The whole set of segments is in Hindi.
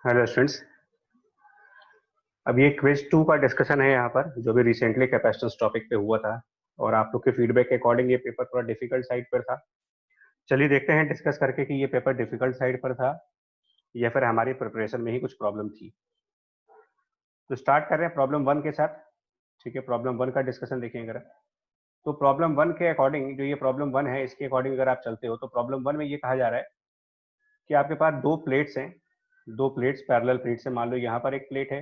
Hello students. अब ये क्विज 2 का डिस्कशन है यहाँ पर, जो भी रिसेंटली कैपेसिटेंस टॉपिक पे हुआ था, और आप लोग के फीडबैक के अकॉर्डिंग ये पेपर थोड़ा डिफिकल्ट साइड पर था। चलिए देखते हैं डिस्कस करके कि ये पेपर डिफिकल्ट साइड पर था या फिर हमारी प्रिपरेशन में ही कुछ प्रॉब्लम थी। तो स्टार्ट कर रहे हैं प्रॉब्लम 1 के साथ। ठीक है, प्रॉब्लम 1 का डिस्कशन देखेंगे अगर। तो प्रॉब्लम 1 के अकॉर्डिंग, जो ये प्रॉब्लम 1 है इसके अकॉर्डिंग अगर आप चलते हो तो प्रॉब्लम 1 में ये कहा जा रहा है कि आपके पास दो प्लेट्स हैं, दो प्लेट्स पैरेलल प्लेट्स हैं। मान लो यहाँ पर एक प्लेट है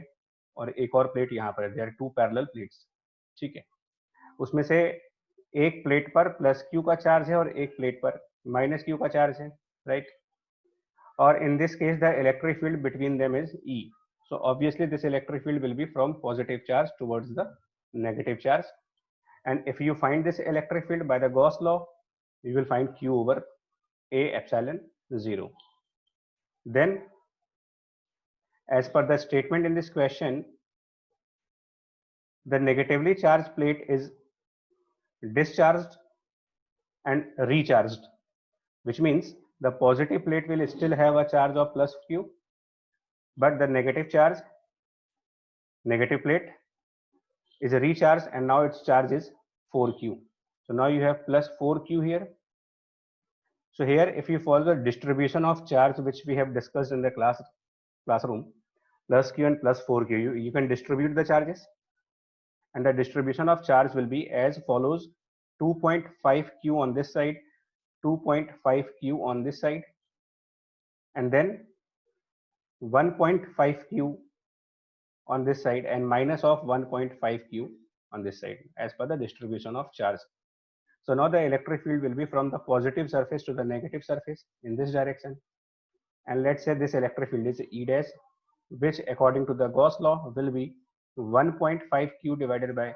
और एक और प्लेट यहाँ पर है। There are two parallel plates. ठीक है, उसमें से एक प्लेट पर प्लस क्यू का चार्ज है और एक प्लेट पर माइनस क्यू का चार्ज है, राइट। और in this case the electric field between them is E. So obviously this electric field will be from positive charge towards the negative charge, and if you find this electric field by the Gauss law, you will find Q over A epsilon 0. Then as per the statement in this question, the negatively charged plate is discharged and recharged, which means the positive plate will still have a charge of plus Q, but the negative plate is recharged and now its charge is 4Q. So now you have plus 4Q here. So here if you follow the distribution of charge which we have discussed in the classroom, plus Q and plus 4Q, you can distribute the charges, and the distribution of charge will be as follows: 2.5Q on this side, 2.5Q on this side, and then 1.5Q on this side and minus of 1.5Q on this side as per the distribution of charge. So now the electric field will be from the positive surface to the negative surface in this direction, and let's say this electric field is E dash, which according to the Gauss law will be 1.5Q divided by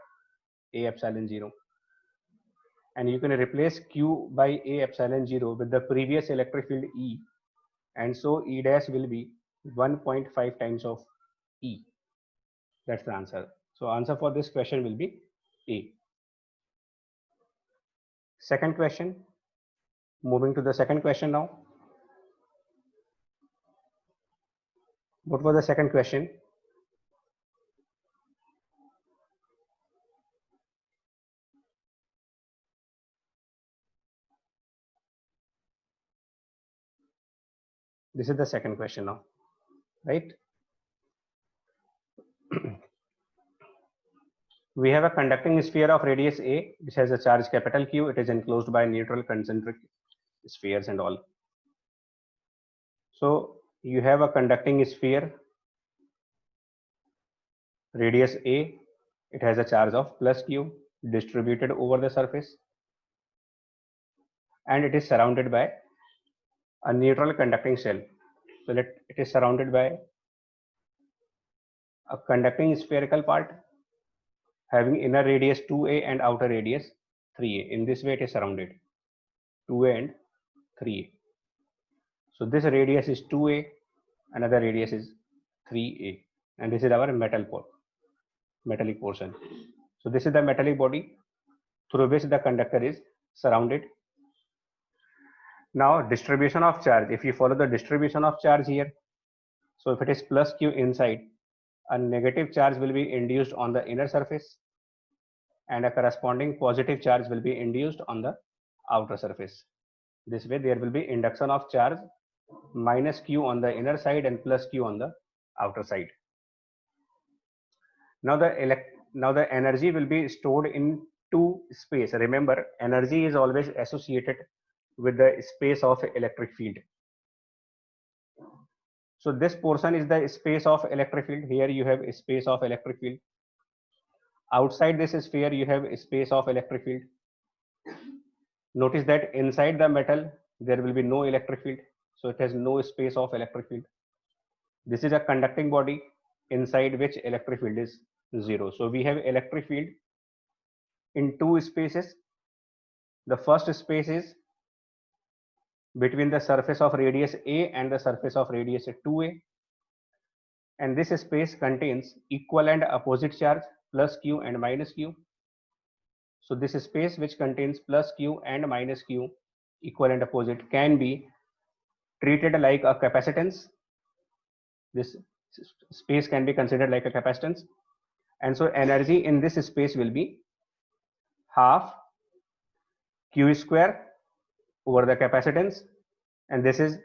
A epsilon 0, and you can replace Q by A epsilon 0 with the previous electric field E, and so E dash will be 1.5 times of E. That's the answer. So answer for this question will be A. Second question. Moving to the second question now. What was the second question? This is the second question now, right? We have a conducting sphere of radius A which has a charge capital Q. It is enclosed by neutral concentric spheres and all. So you have a conducting sphere, radius A. It has a charge of plus Q distributed over the surface, and it is surrounded by a neutral conducting shell. So it is surrounded by a conducting spherical part having inner radius 2a and outer radius 3a. In this way it is surrounded, 2a and 3a. So this radius is 2a, another radius is 3a, and this is our metallic portion. So this is the metallic body through which the conductor is surrounded. Now distribution of charge, if you follow the distribution of charge here, so if it is plus Q inside, a negative charge will be induced on the inner surface and a corresponding positive charge will be induced on the outer surface. This way there will be induction of charge minus Q on the inner side and plus Q on the outer side. Now the energy will be stored in two space. Remember, energy is always associated with the space of electric field. So this portion is the space of electric field. Here you have a space of electric field. Outside this sphere you have a space of electric field. Notice that inside the metal there will be no electric field, so it has no space of electric field. This is a conducting body inside which electric field is 0. So we have electric field in two spaces. The first space is between the surface of radius A and the surface of radius 2a, and this space contains equal and opposite charge plus Q and minus Q. So this space which contains plus Q and minus Q, equal and opposite, can be treated like a capacitance, This space can be considered like a capacitance, and so energy in this space will be half q square over the capacitance, and this is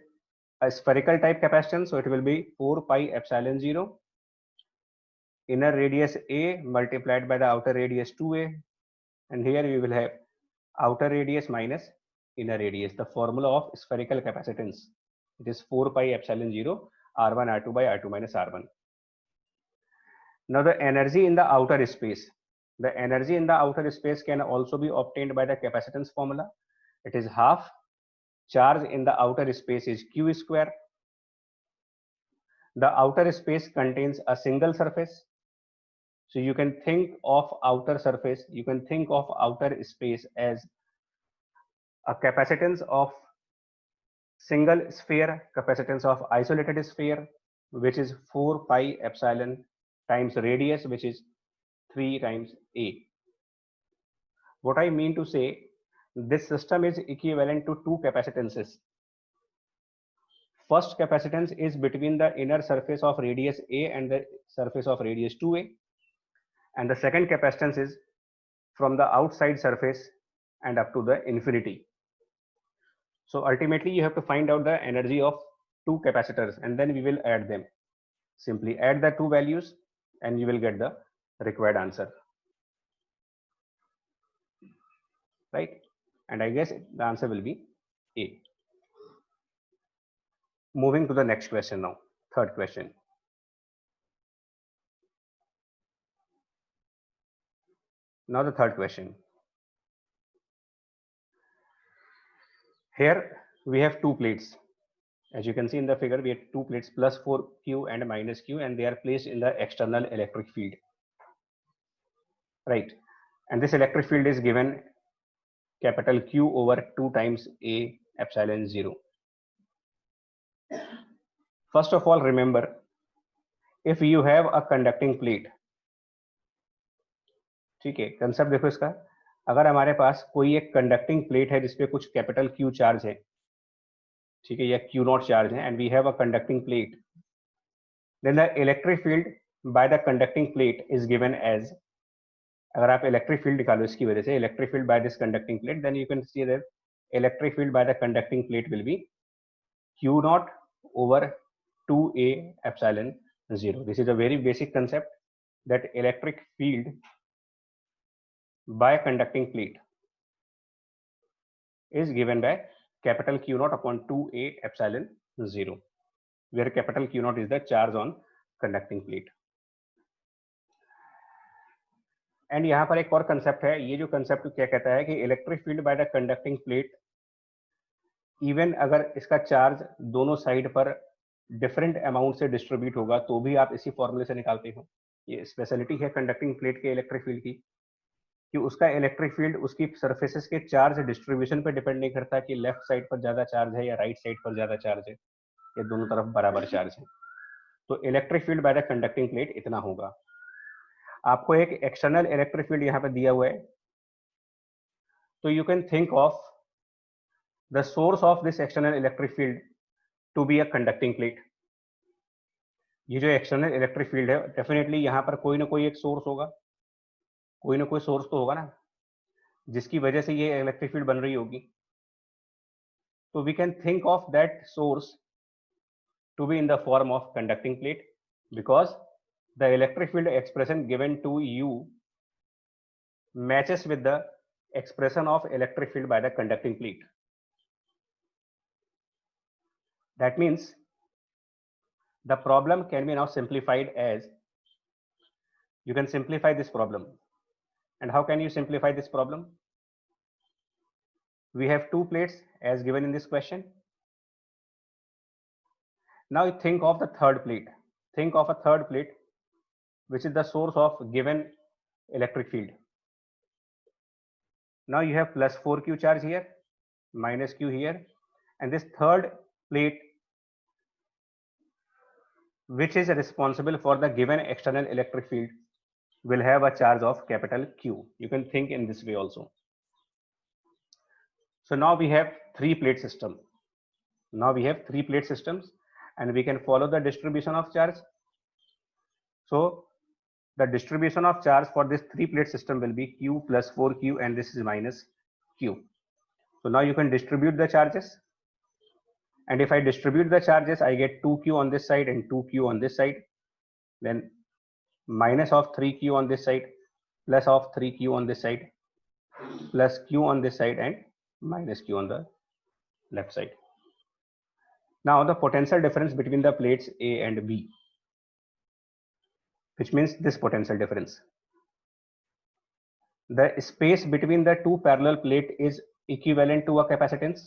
a spherical type capacitance, so it will be 4 pi epsilon 0 inner radius a multiplied by the outer radius 2a, and here we will have outer radius minus inner radius, the formula of spherical capacitance. It is 4 pi epsilon 0 r1 r2 by r2 minus r1. Now the energy in the outer space, the energy in the outer space can also be obtained by the capacitance formula. It is half charge in the outer space is q square. The outer space contains a single surface, so you can think of outer surface, you can think of outer space as a capacitance of single sphere, capacitance of isolated sphere, which is 4 pi epsilon times radius, which is 3 times a. What I mean to say, this system is equivalent to two capacitances. First capacitance is between the inner surface of radius a and the surface of radius 2a, and the second capacitance is from the outside surface and up to the infinity. So ultimately you have to find out the energy of two capacitors, and then we will add them. Simply add the two values and you will get the required answer, right? And I guess the answer will be A. Moving to the next question now, third question. Now the third question. Here we have two plates. As you can see in the figure, we have two plates, plus 4q and minus q, and they are placed in the external electric field, right? And this electric field is given capital Q over 2 times A epsilon 0. First of all, remember, if you have a conducting plate, ठीक है, कंसेप्ट देखो इसका, अगर हमारे पास कोई एक कंडक्टिंग प्लेट है जिसपे कुछ कैपिटल Q चार्ज है, ठीक है, या Q नॉट चार्ज है, and we have a conducting plate, then the electric field by the conducting plate is given as, अगर आप इलेक्ट्रिक फील्ड निकालो इसकी वजह से, electric field by this conducting plate, then you can see that electric field by the conducting plate will be Q naught over 2a epsilon 0. This is a very basic concept, that electric field by conducting plate is given by capital Q naught upon 2a epsilon 0, where capital Q naught is the charge on conducting plate. And यहाँ पर एक और कंसेप्ट है, ये जो कंसेप्ट क्या कहता है कि electric field by the conducting plate, even अगर इसका चार्ज दोनों साइड पर डिफरेंट अमाउंट से डिस्ट्रीब्यूट होगा तो भी आप इसी फॉर्मूले से निकालते हो। ये स्पेशलिटी है कंडक्टिंग प्लेट के इलेक्ट्रिक फील्ड की, कि उसका इलेक्ट्रिक फील्ड उसकी सरफेसेस के चार्ज डिस्ट्रीब्यूशन पर डिपेंड नहीं करता कि लेफ्ट साइड पर ज्यादा चार्ज है या राइट साइड पर ज्यादा चार्ज है, या दोनों तरफ बराबर चार्ज है। तो electric field by the conducting plate इतना होगा। आपको एक एक्सटर्नल इलेक्ट्रिक फील्ड यहाँ पे दिया हुआ है, तो you can think of the source of this external electric field to be a conducting plate. ये जो एक्सटर्नल इलेक्ट्रिक फील्ड है, डेफिनेटली यहाँ पर कोई ना कोई एक सोर्स होगा, कोई ना कोई सोर्स तो होगा ना, जिसकी वजह से ये इलेक्ट्रिक फील्ड बन रही होगी। तो we can think of that source to be in the form of conducting plate, because the electric field expression given to you matches with the expression of electric field by the conducting plate. That means the problem can be now simplified as, you can simplify this problem. And how can you simplify this problem? We have two plates as given in this question. Now think of the third plate. Think of a third plate which is the source of given electric field. Now you have plus 4q charge here, minus q here, and this third plate which is responsible for the given external electric field will have a charge of capital Q. You can think in this way also. So now we have three plate system. Now we have three plate systems, and we can follow the distribution of charge. So the distribution of charge for this 3-plate system will be Q plus 4Q, and this is minus Q. So now you can distribute the charges, and if I distribute the charges, I get 2Q on this side and 2Q on this side, then minus of 3Q on this side, plus of 3Q on this side, plus Q on this side, and minus Q on the left side. Now the potential difference between the plates A and B, which means this potential difference. The space between the two parallel plate is equivalent to a capacitance.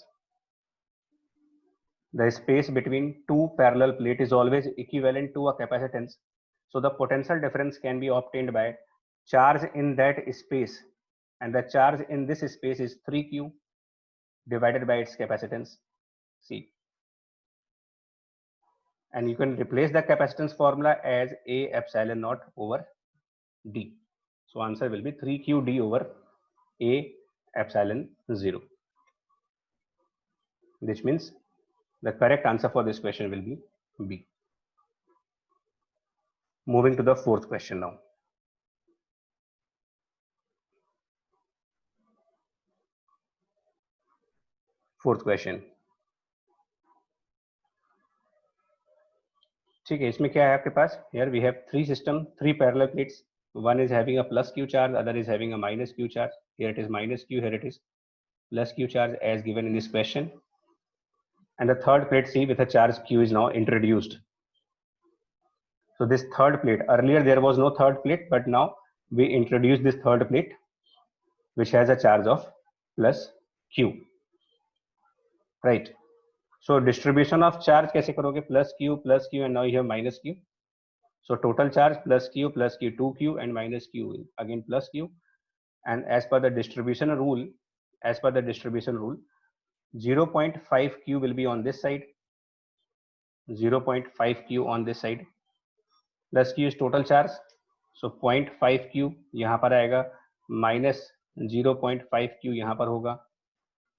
The space between two parallel plate is always equivalent to a capacitance. So the potential difference can be obtained by charge in that space, and the charge in this space is 3Q divided by its capacitance C. And you can replace the capacitance formula as A epsilon naught over D. So answer will be 3QD over A epsilon 0. Which means the correct answer for this question will be B. Moving to the fourth question now. Fourth question. ठीक है, इसमें क्या है आपके पास? Here we have three system, three parallel plates. One is having a plus Q charge, other is having a minus Q charge. Here it is minus Q, here it is plus Q charge as given in this question. And the third plate C with a charge Q is now introduced. So this third plate, earlier there was no third plate, but now we introduce this third plate which has a charge of plus Q, right? So distribution of charge कैसे करोगे? Plus Q, and now you have minus Q. So total charge plus Q, 2Q, and minus Q again plus Q. And as per the distribution rule, 0.5Q will be on this side, 0.5Q on this side, plus Q is total charge. So 0.5Q यहाँ पर आएगा, minus 0.5Q यहाँ पर होगा.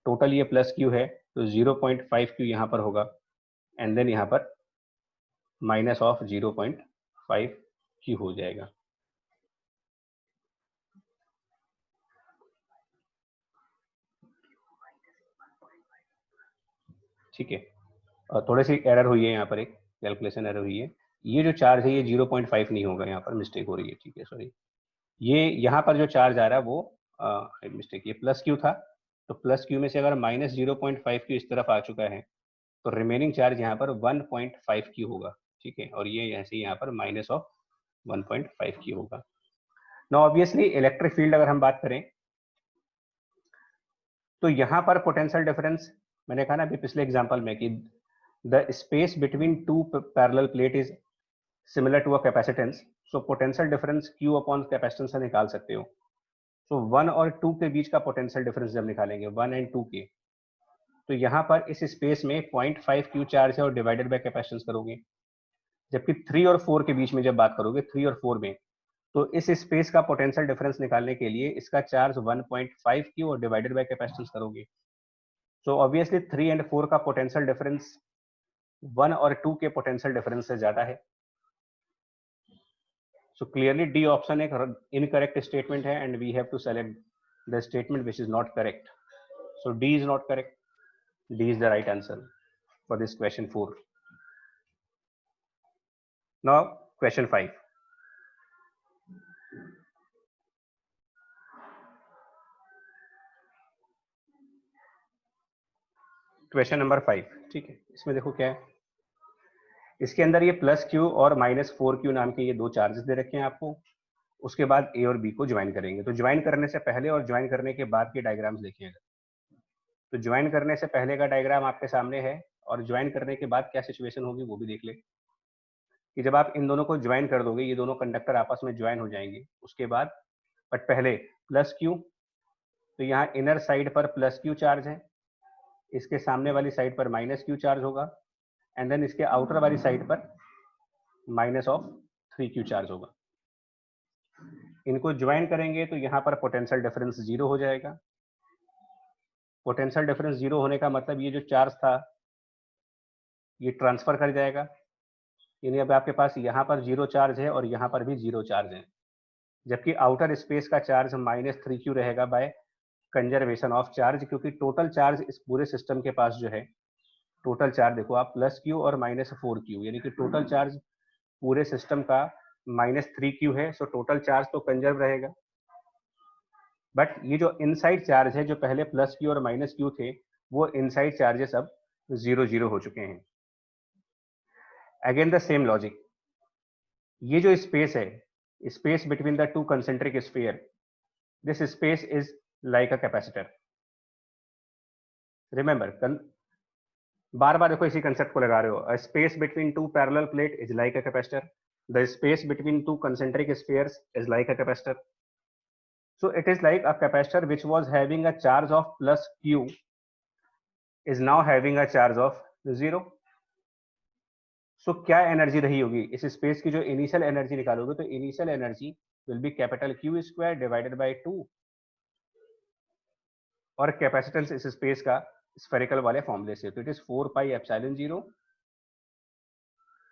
टोटल ये प्लस Q है, तो 0.5Q यहाँ पर होगा, एंड देन यहाँ पर माइनस ऑफ 0.5Q हो जाएगा. ठीक है, थोड़ी सी एरर हुई है यहाँ पर, एक कैलकुलेशन एरर हुई है. ये जो चार्ज है ये 0.5 नहीं होगा, यहाँ पर मिस्टेक हो रही है. ठीक है, सॉरी. ये यहाँ पर जो चार्ज आ रहा है वो मिस्टेक, ये प्लस Q था, तो प्लस Q में से अगर माइनस 0.5Q इस तरफ आ चुका है तो रिमेनिंग चार्ज यहाँ पर 1.5Q होगा. ठीक है, और ये ऐसे यहाँ पर माइनस ऑफ 1.5Q होगा. नाउ ऑब्वियसली इलेक्ट्रिक फील्ड अगर हम बात करें तो यहाँ पर पोटेंशियल डिफरेंस, मैंने कहा ना अभी पिछले एग्जांपल में कि the space between two parallel plate is similar to a capacitance. So potential difference Q upon capacitance से निकाल सकते हो. सो 1 और 2 के बीच का पोटेंशियल डिफरेंस जब निकालेंगे 1 एंड 2 के, तो यहाँ पर इस स्पेस में 0.5Q चार्ज है और डिवाइडेड बाय कैपेसिटेंस करोगे. जबकि 3 और 4 के बीच में जब बात करोगे 3 और 4 में, तो इस स्पेस का पोटेंशियल डिफरेंस निकालने के लिए इसका चार्ज 1.5Q और डिवाइडेड बाय कैपेसिटेंस करोगे. सो ऑब्वियसली 3 एंड 4 का पोटेंशियल डिफरेंस 1 और 2 के पोटेंशियल डिफरेंस से ज्यादा है. सो क्लियरली डी ऑप्शन एक इनकरेक्ट स्टेटमेंट है, and we have to select the statement which is not correct. So D is not correct. D is the right answer for this question 4. Now question 5. Question number 5. ठीक है, इसमें देखो क्या है. इसके अंदर ये प्लस Q और माइनस 4Q नाम के ये दो चार्जेस दे रखे हैं आपको. उसके बाद A और B को ज्वाइन करेंगे. तो ज्वाइन करने से पहले और ज्वाइन करने के बाद के डायग्राम्स देखिएगा. तो ज्वाइन करने से पहले का डायग्राम आपके सामने है, और ज्वाइन करने के बाद क्या सिचुएशन होगी वो भी देख ले. कि जब आप इन दोनों को ज्वाइन कर दोगे, ये दोनों कंडक्टर आपस में ज्वाइन हो जाएंगे. उसके बाद बट पहले प्लस Q, तो यहाँ इनर साइड पर प्लस Q चार्ज है, इसके सामने वाली साइड पर माइनस Q चार्ज होगा, एंड देन इसके आउटर वाली साइड पर माइनस ऑफ 3Q चार्ज होगा. इनको ज्वाइन करेंगे तो यहाँ पर पोटेंशियल डिफरेंस 0 हो जाएगा. पोटेंशियल डिफरेंस 0 होने का मतलब ये जो चार्ज था ये ट्रांसफर कर जाएगा, यानी अब आपके पास यहाँ पर 0 चार्ज है और यहाँ पर भी 0 चार्ज है, जबकि आउटर स्पेस का चार्ज -3q रहेगा बाय कंजर्वेशन ऑफ चार्ज, क्योंकि टोटल चार्ज इस पूरे सिस्टम के पास जो है, टोटल चार्ज देखो आप +q और -4q, यानी कि टोटल चार्ज पूरे सिस्टम का -3q है, सो टोटल चार्ज तो कंजर्व रहेगा। बट ये जो इनसाइड चार्ज है, जो पहले +q और -q थे, वो इनसाइड चार्जेस अब 0 हो चुके हैं। अगेन द सेम लॉजिक, ये जो स्पेस है, space between the two concentric sphere, this space is like a capacitor. Remember, बार बार देखो इसी कंसेप्ट को लगा रहे हो, space between two parallel plate is like a capacitor, the space between two concentric spheres is like a capacitor. So it is like a capacitor which was having a charge of +q is now having a charge of 0. So क्या एनर्जी रही होगी इस स्पेस की? जो इनिशियल एनर्जी निकालोगे तो initial energy will be Q² divided by 2, और कैपेसिटेंस इस स्पेस का स्फेरिकल वाले फॉर्मूले से, तो it is 4πε0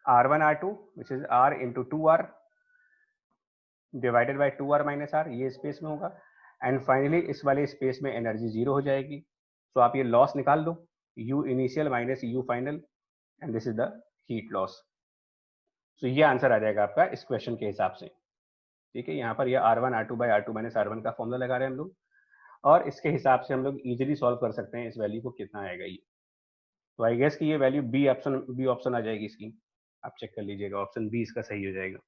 R1 R2 which is R into 2R divided by 2R minus R, ये स्पेस में होगा, एंड फाइनली इस वाले स्पेस में एनर्जी 0 हो जाएगी। तो आप ये लॉस निकाल दो, U initial minus U final, and this is the heat loss. तो ये आंसर आ जाएगा आपका इस क्वेश्चन के हिसाब से। ठीक है, यहाँ पर ये R1 R2 bye R2 minus R1 का फॉर्मूला लगा रहे हैं हम लोग, और इसके हिसाब से हम लोग इजीली सॉल्व कर सकते हैं इस वैल्यू को कितना आएगा ये। तो आई गेस कि ये वैल्यू बी ऑप्शन आ जाएगी इसकी, आप चेक कर लीजिएगा, ऑप्शन बी इसका सही हो जाएगा।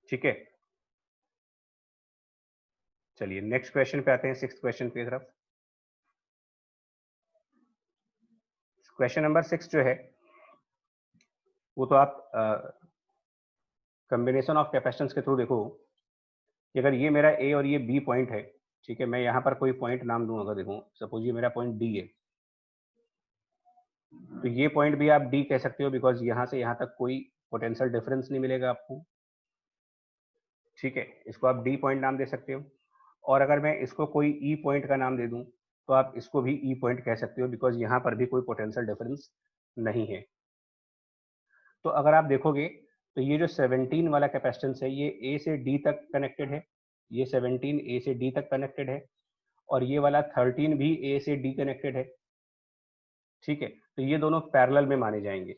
ठीक है, चलिए नेक्स्ट क्वेश्चन पे आते हैं, 6th क्वेश्चन की तरफ। क्वेश्चन नंबर 6 जो है वो तो आप कॉम्बिनेशन ऑफ कैपेसिटेंस के थ्रू देखो कि अगर ये मेरा ए और ये बी पॉइंट है, ठीक है, मैं यहाँ पर कोई पॉइंट नाम दूं, अगर देखो सपोज ये मेरा पॉइंट डी है, तो ये पॉइंट भी आप डी कह सकते हो, बिकॉज यहाँ से यहाँ तक कोई पोटेंशियल डिफरेंस नहीं मिलेगा आपको। ठीक है, इसको आप डी पॉइंट नाम दे सकते हो, और अगर मैं इसको कोई ई पॉइंट का नाम दे दूं तो आप इसको भी ई पॉइंट कह सकते हो, बिकॉज यहाँ पर भी कोई पोटेंशियल डिफरेंस नहीं है। तो अगर आप देखोगे तो ये जो 17 वाला कैपेसिटेंस है, ये ए से डी तक कनेक्टेड है, ये 17 ए से डी तक कनेक्टेड है, और ये वाला 13 भी ए से डी कनेक्टेड है। ठीक है, तो ये दोनों पैरेलल में माने जाएंगे।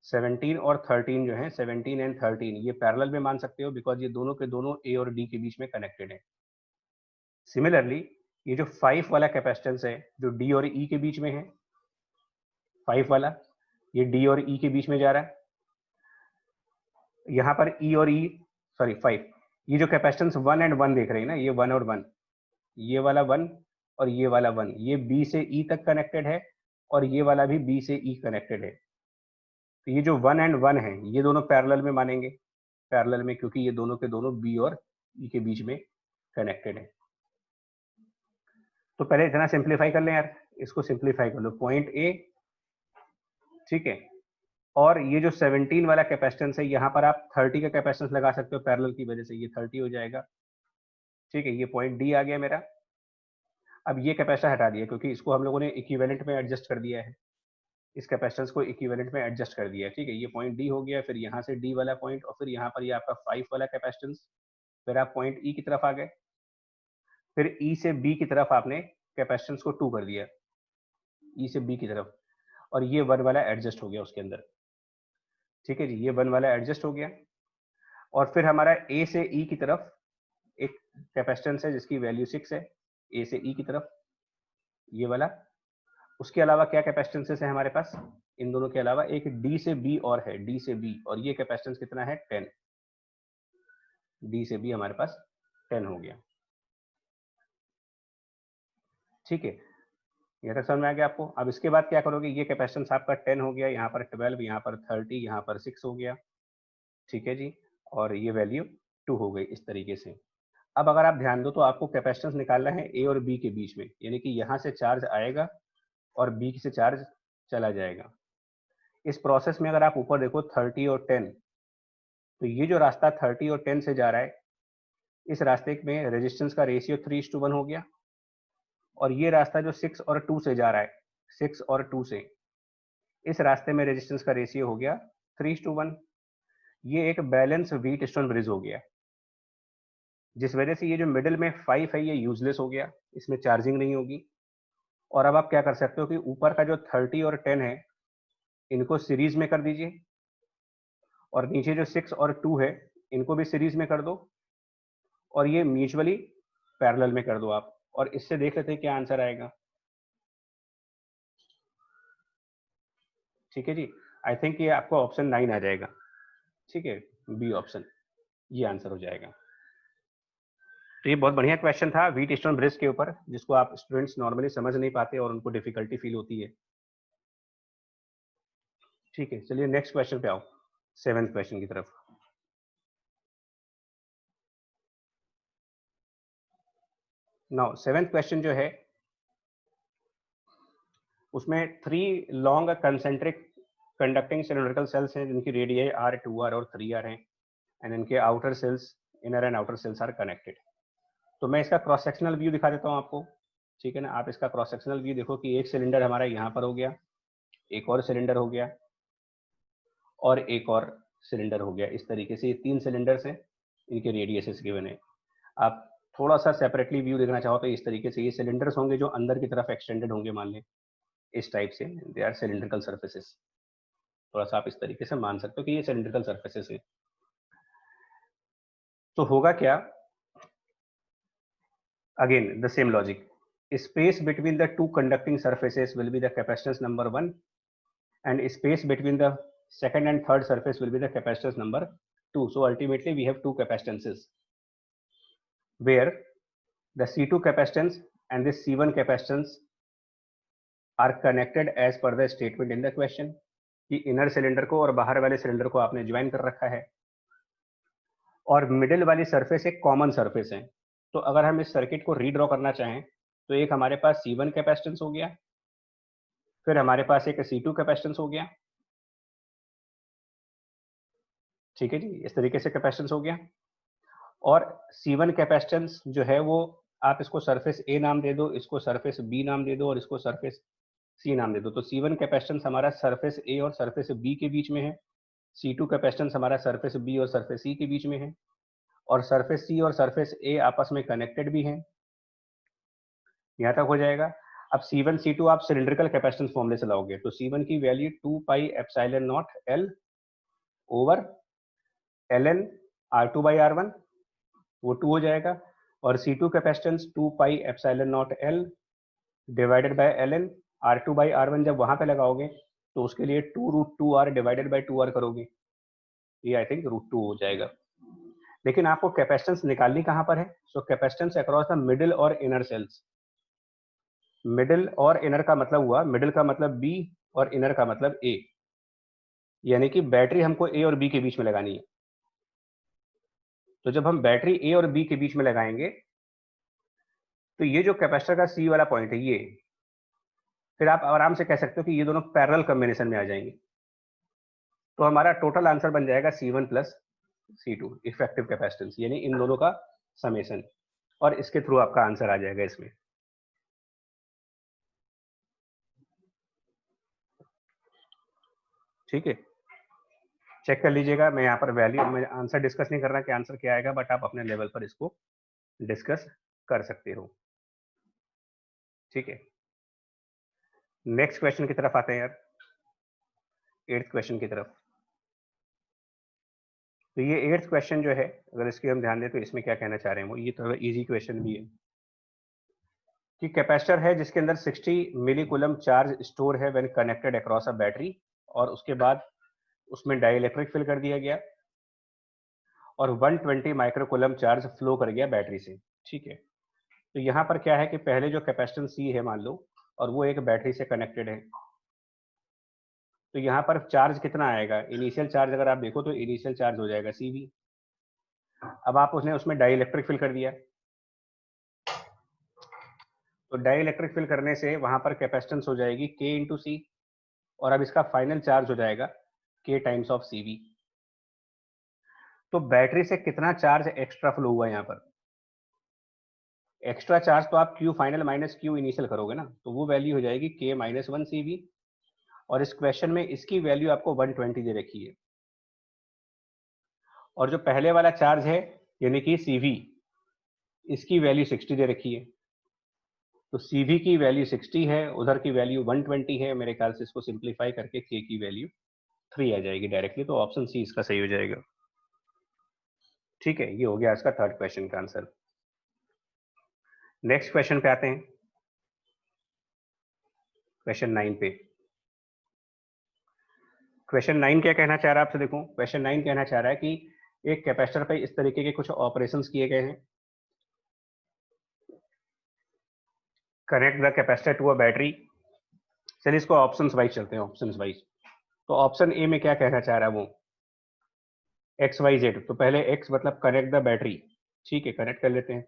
17 और 13 जो है, 17 एंड 13 ये पैरेलल में मान सकते हो, बिकॉज ये दोनों के दोनों ए और डी के बीच में कनेक्टेड है। सिमिलरली ये जो 5 वाला कैपेसिटेंस है, जो डी और ई के बीच में है, 5 वाला, ये डी और ई के बीच में जा रहा है, यहाँ पर ई और ई, सॉरी 5, ये जो कैपेसिटेंस 1 एंड 1 देख रहे हैं ना, ये 1 और 1, ये वाला 1 और ये वाला 1, ये बी से ई तक कनेक्टेड है, और ये वाला भी बी से ई कनेक्टेड है। तो ये जो 1 एंड 1 है, ये दोनों पैरेलल में मानेंगे, पैरेलल में, क्योंकि ये दोनों के दोनों बी और ई के बीच में कनेक्टेड है। तो पहले इतना सिंप्लीफाई कर लें यार, इसको सिंप्लीफाई कर लो, पॉइंट ए, ठीक है, और ये जो 17 वाला कैपेसिटेंस है, यहाँ पर आप 30 का कैपेसिटेंस लगा सकते हो पैरेलल की वजह से, ये 30 हो जाएगा। ठीक है, ये पॉइंट डी आ गया मेरा। अब ये कैपेसिटर हटा दिया, क्योंकि इसको हम लोगों ने इक्विवेलेंट में एडजस्ट कर दिया है, इस कैपेसिटेंस को इक्विवेलेंट में एडजस्ट कर दिया है। ठीक है, ये पॉइंट डी हो गया, फिर यहाँ से डी वाला पॉइंट, और फिर यहाँ पर ये आपका 5 वाला कैपेसिटेंस, फिर आप पॉइंट ई की तरफ आ गए, फिर ई से बी की तरफ आपने कैपेसिटेंस को 2 कर दिया, ई से बी की तरफ, और ये 1 वाला एडजस्ट हो गया उसके अंदर। ठीक है जी, ये 1 वाला एडजस्ट हो गया, और फिर हमारा ए से ई की तरफ एक कैपेसिटेंस है जिसकी वैल्यू 6 है, ए से ई की तरफ, ये वाला। उसके अलावा क्या कैपेसिटेंसेस है हमारे पास? इन दोनों के अलावा एक डी से बी और है, डी से बी, और ये कैपेसिटेंस कितना है? 10, डी से बी हमारे पास 10 हो गया। ठीक है, ये तक समझ में आ गया आपको? अब इसके बाद क्या करोगे, ये कैपेसिटेंस आपका 10 हो गया, यहाँ पर 12, यहाँ पर 30, यहाँ पर 6 हो गया। ठीक है जी, और ये वैल्यू 2 हो गई इस तरीके से। अब अगर आप ध्यान दो तो आपको कैपेसिटेंस निकालना है ए और बी के बीच में, यानी कि यहाँ से चार्ज आएगा और बी से चार्ज चला जाएगा। इस प्रोसेस में अगर आप ऊपर देखो 30 और 10, तो ये जो रास्ता 30 और 10 से जा रहा है, इस रास्ते में रेजिस्टेंस का रेशियो 3:1 हो गया, और ये रास्ता जो 6 और 2 से जा रहा है, 6 और 2 से, इस रास्ते में रेजिस्टेंस का रेशियो हो गया 3:1। ये एक बैलेंस व्हीट स्टोन ब्रिज हो गया, जिस वजह से ये जो मिडिल में 5 है ये यूजलेस हो गया, इसमें चार्जिंग नहीं होगी। और अब आप क्या कर सकते हो कि ऊपर का जो 30 और 10 है इनको सीरीज में कर दीजिए, और नीचे जो 6 और 2 है इनको भी सीरीज में कर दो, और ये म्यूचुअली पैरेलल में कर दो आप, और इससे देख लेते हैं क्या आंसर आएगा। ठीक है जी, आई थिंक ये आपको ऑप्शन 9 आ जाएगा। ठीक है, बी ऑप्शन, ये आंसर हो जाएगा। तो ये बहुत बढ़िया क्वेश्चन था व्हीट स्टोन ब्रिज के ऊपर, जिसको आप स्टूडेंट्स नॉर्मली समझ नहीं पाते और उनको डिफिकल्टी फील होती है। ठीक है, चलिए नेक्स्ट क्वेश्चन पे आओ, 7th क्वेश्चन की तरफ। नाउ 7th क्वेश्चन जो है उसमें 3 long concentric conducting cylindrical shells हैं जिनकी रेडियाई r, 2r और 3r हैं, एंड इनके outer shells, inner and outer shells are connected. तो मैं इसका क्रॉस सेक्शनल व्यू दिखा देता हूँ आपको। ठीक है ना, आप इसका क्रॉस सेक्शनल व्यू देखो कि एक सिलेंडर हमारा यहाँ पर हो गया, एक और सिलेंडर हो गया, और एक और सिलेंडर हो गया। इस तरीके से ये 3 सिलेंडर्स हैं, इनके रेडियसेस गिवन है। आप थोड़ा सा सेपरेटली व्यू देखना चाहो तो इस तरीके से ये सिलेंडर्स होंगे जो अंदर की तरफ एक्सटेंडेड होंगे, मान लें इस टाइप से, दे आर सिलिंड्रिकल सर्फेसेस। थोड़ा सा आप इस तरीके से मान सकते हो कि ये सिलिंड्रिकल सर्फेसेस है। तो होगा क्या, again the same logic, space between the two conducting surfaces will be the capacitance number 1, and space between the second and third surface will be the capacitance number 2. So ultimately we have two capacitances where the C2 capacitance and this C1 capacitance are connected as per the statement in the question, कि इनर सिलेंडर को और बाहर वाले सिलेंडर को आपने ज्वाइन कर रखा है, और मिडिल वाली सरफेस एक कॉमन सरफेस है। तो अगर हम इस सर्किट को रीड्रॉ करना चाहें तो एक हमारे पास C1 कैपेसिटेंस हो गया, फिर हमारे पास एक C2 कैपेसिटेंस हो गया। ठीक है जी, इस तरीके से कैपेसिटेंस हो गया, और C1 कैपेसिटेंस जो है वो आप इसको सरफेस A नाम दे दो, इसको सरफेस B नाम दे दो, और इसको सरफेस C नाम दे दो। तो C1 कैपेसिटेंस हमारा सरफेस A और सरफेस B के बीच में है, C2 कैपेसिटेंस हमारा सरफेस B और सरफेस C के बीच में है, और सरफेस C और सरफेस A आपस में कनेक्टेड भी हैं। यहाँ तक हो जाएगा। अब C1 C2 आप सिलिंड्रिकल कैपेसिटेंस फॉर्मूले से लाओगे तो C1 की value 2 pi epsilon not L over ln R2 by R1, वो 2 हो जाएगा, और C2 capacitance 2 pi epsilon not L divided by ln R2 by R1 जब वहां पे लगाओगे तो उसके लिए 2√2R डिवाइडेड बाय 2R करोगे, ये आई थिंक √2 हो जाएगा। लेकिन आपको कैपेसिटेंस निकालनी कहां पर है? सो कैपेसिटेंस अक्रॉस द मिडिल और इनर सेल्स। मिडिल और इनर का मतलब हुआ, मिडिल का मतलब B और इनर का मतलब A, यानी कि बैटरी हमको A और B के बीच में लगानी है। तो जब हम बैटरी A और B के बीच में लगाएंगे तो ये जो कैपेसिटर का C वाला पॉइंट है ये, फिर आप आराम से कह सकते हो कि ये दोनों पैरेलल कॉम्बिनेशन में आ जाएंगे। तो हमारा टोटल आंसर बन जाएगा C1 plus C2 effective capacitance, यानी इन दोनों का समेशन, और इसके थ्रू आपका आंसर आ जाएगा इसमें। ठीक है, चेक कर लीजिएगा। मैं यहाँ पर वैल्यू, मैं आंसर डिस्कस नहीं कर रहा कि आंसर क्या आएगा, बट आप अपने लेवल पर इसको डिस्कस कर सकते हो। ठीक है, नेक्स्ट क्वेश्चन की तरफ आते हैं यार, 8th क्वेश्चन की तरफ। तो ये 8th क्वेश्चन जो है, अगर इसकी हम ध्यान दें तो इसमें क्या कहना चाह रहे हैं वो, ये थोड़ा इजी क्वेश्चन भी है कि कैपेसिटर है जिसके अंदर 60 मिली कूलम चार्ज स्टोर है when connected across a battery, और उसके बाद उसमें डाइलेक्ट्रिक फिल कर दिया गया और 120 माइक्रोकूलम चार्ज फ्लो कर गया बैटरी से। ठीक है, तो यहाँ पर क्या है कि पहले जो कैपेसिटेंस C है मान लो, और वो एक बैटरी से कनेक्टेड है, तो यहाँ पर चार्ज कितना आएगा? इनिशियल चार्ज अगर आप देखो तो इनिशियल चार्ज हो जाएगा CV। अब आप उसने उसमें डाई इलेक्ट्रिक फिल कर दिया, तो डाई इलेक्ट्रिक फिल करने से वहां पर कैपेसिटेंस हो जाएगी K इंटू C, और अब इसका फाइनल चार्ज हो जाएगा K टाइम्स ऑफ CV। तो बैटरी से कितना चार्ज एक्स्ट्रा फ्लो हुआ यहाँ पर? एक्स्ट्रा चार्ज तो आप Q final minus Q initial करोगे ना, तो वो वैल्यू हो जाएगी के माइनस 1 CV। और इस क्वेश्चन में इसकी वैल्यू आपको 120 दे रखी है। और जो पहले वाला चार्ज है यानी कि CV, इसकी वैल्यू 60 दे रखी है। तो CV की वैल्यू 60 है, उधर की वैल्यू 120 है। मेरे ख्याल से इसको सिंप्लीफाई करके K की वैल्यू 3 आ जाएगी डायरेक्टली। तो ऑप्शन सी इसका सही हो जाएगा। ठीक है, ये हो गया इसका थर्ड क्वेश्चन का आंसर। नेक्स्ट क्वेश्चन पे आते हैं, क्वेश्चन 9 पे। क्वेश्चन 9 क्या कहना चाह रहा है आपसे? देखो, क्वेश्चन 9 कहना चाह रहा है कि एक कैपेसिटर पे इस तरीके के कुछ ऑपरेशंस किए गए हैं। Connect the capacitor to a battery. चलिए इसको ऑप्शंस वाइज चलते हैं, ऑप्शंस वाइज। तो ऑप्शन ए में क्या कहना चाह रहा है वो, एक्स वाई जेड। तो पहले एक्स मतलब कनेक्ट द बैटरी, ठीक है, कनेक्ट कर लेते हैं।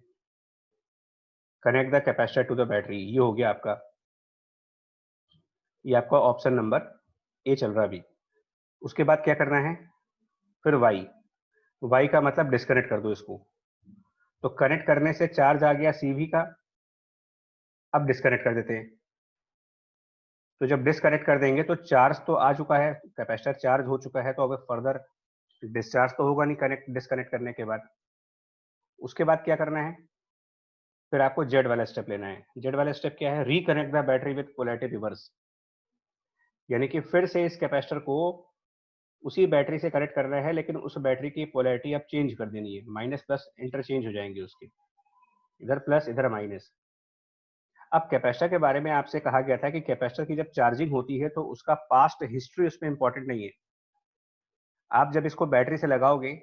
Connect the capacitor to the battery, ये हो गया आपका, ये आपका ऑप्शन नंबर ए चल रहा है अभी। उसके बाद क्या करना है, फिर वाई। वाई का मतलब डिस्कनेक्ट कर दो इसको। तो कनेक्ट करने से चार्ज आ गया सीवी का, अब डिस्कनेक्ट कर देते हैं। तो जब डिस्कनेक्ट कर देंगे तो चार्ज तो आ चुका है, कैपेसिटर चार्ज हो चुका है, तो अब फर्दर डिस्चार्ज तो होगा नहीं कनेक्ट डिस्कनेक्ट करने के बाद। उसके बाद क्या करना है, फिर आपको जेड वाला स्टेप लेना है। जेड वाला स्टेप क्या है, reconnect the battery with polarity reverse. यानी कि फिर से इस कैपेसिटर को उसी बैटरी से कनेक्ट करना है, लेकिन उस बैटरी की पोलैरिटी अब चेंज कर देनी है। माइनस प्लस इंटरचेंज हो जाएंगे उसके, इधर प्लस इधर माइनस। अब कैपेसिटर के बारे में आपसे कहा गया था कि कैपेसिटर की जब चार्जिंग होती है तो उसका पास्ट हिस्ट्री उसमें इंपॉर्टेंट नहीं है। आप जब इसको बैटरी से लगाओगे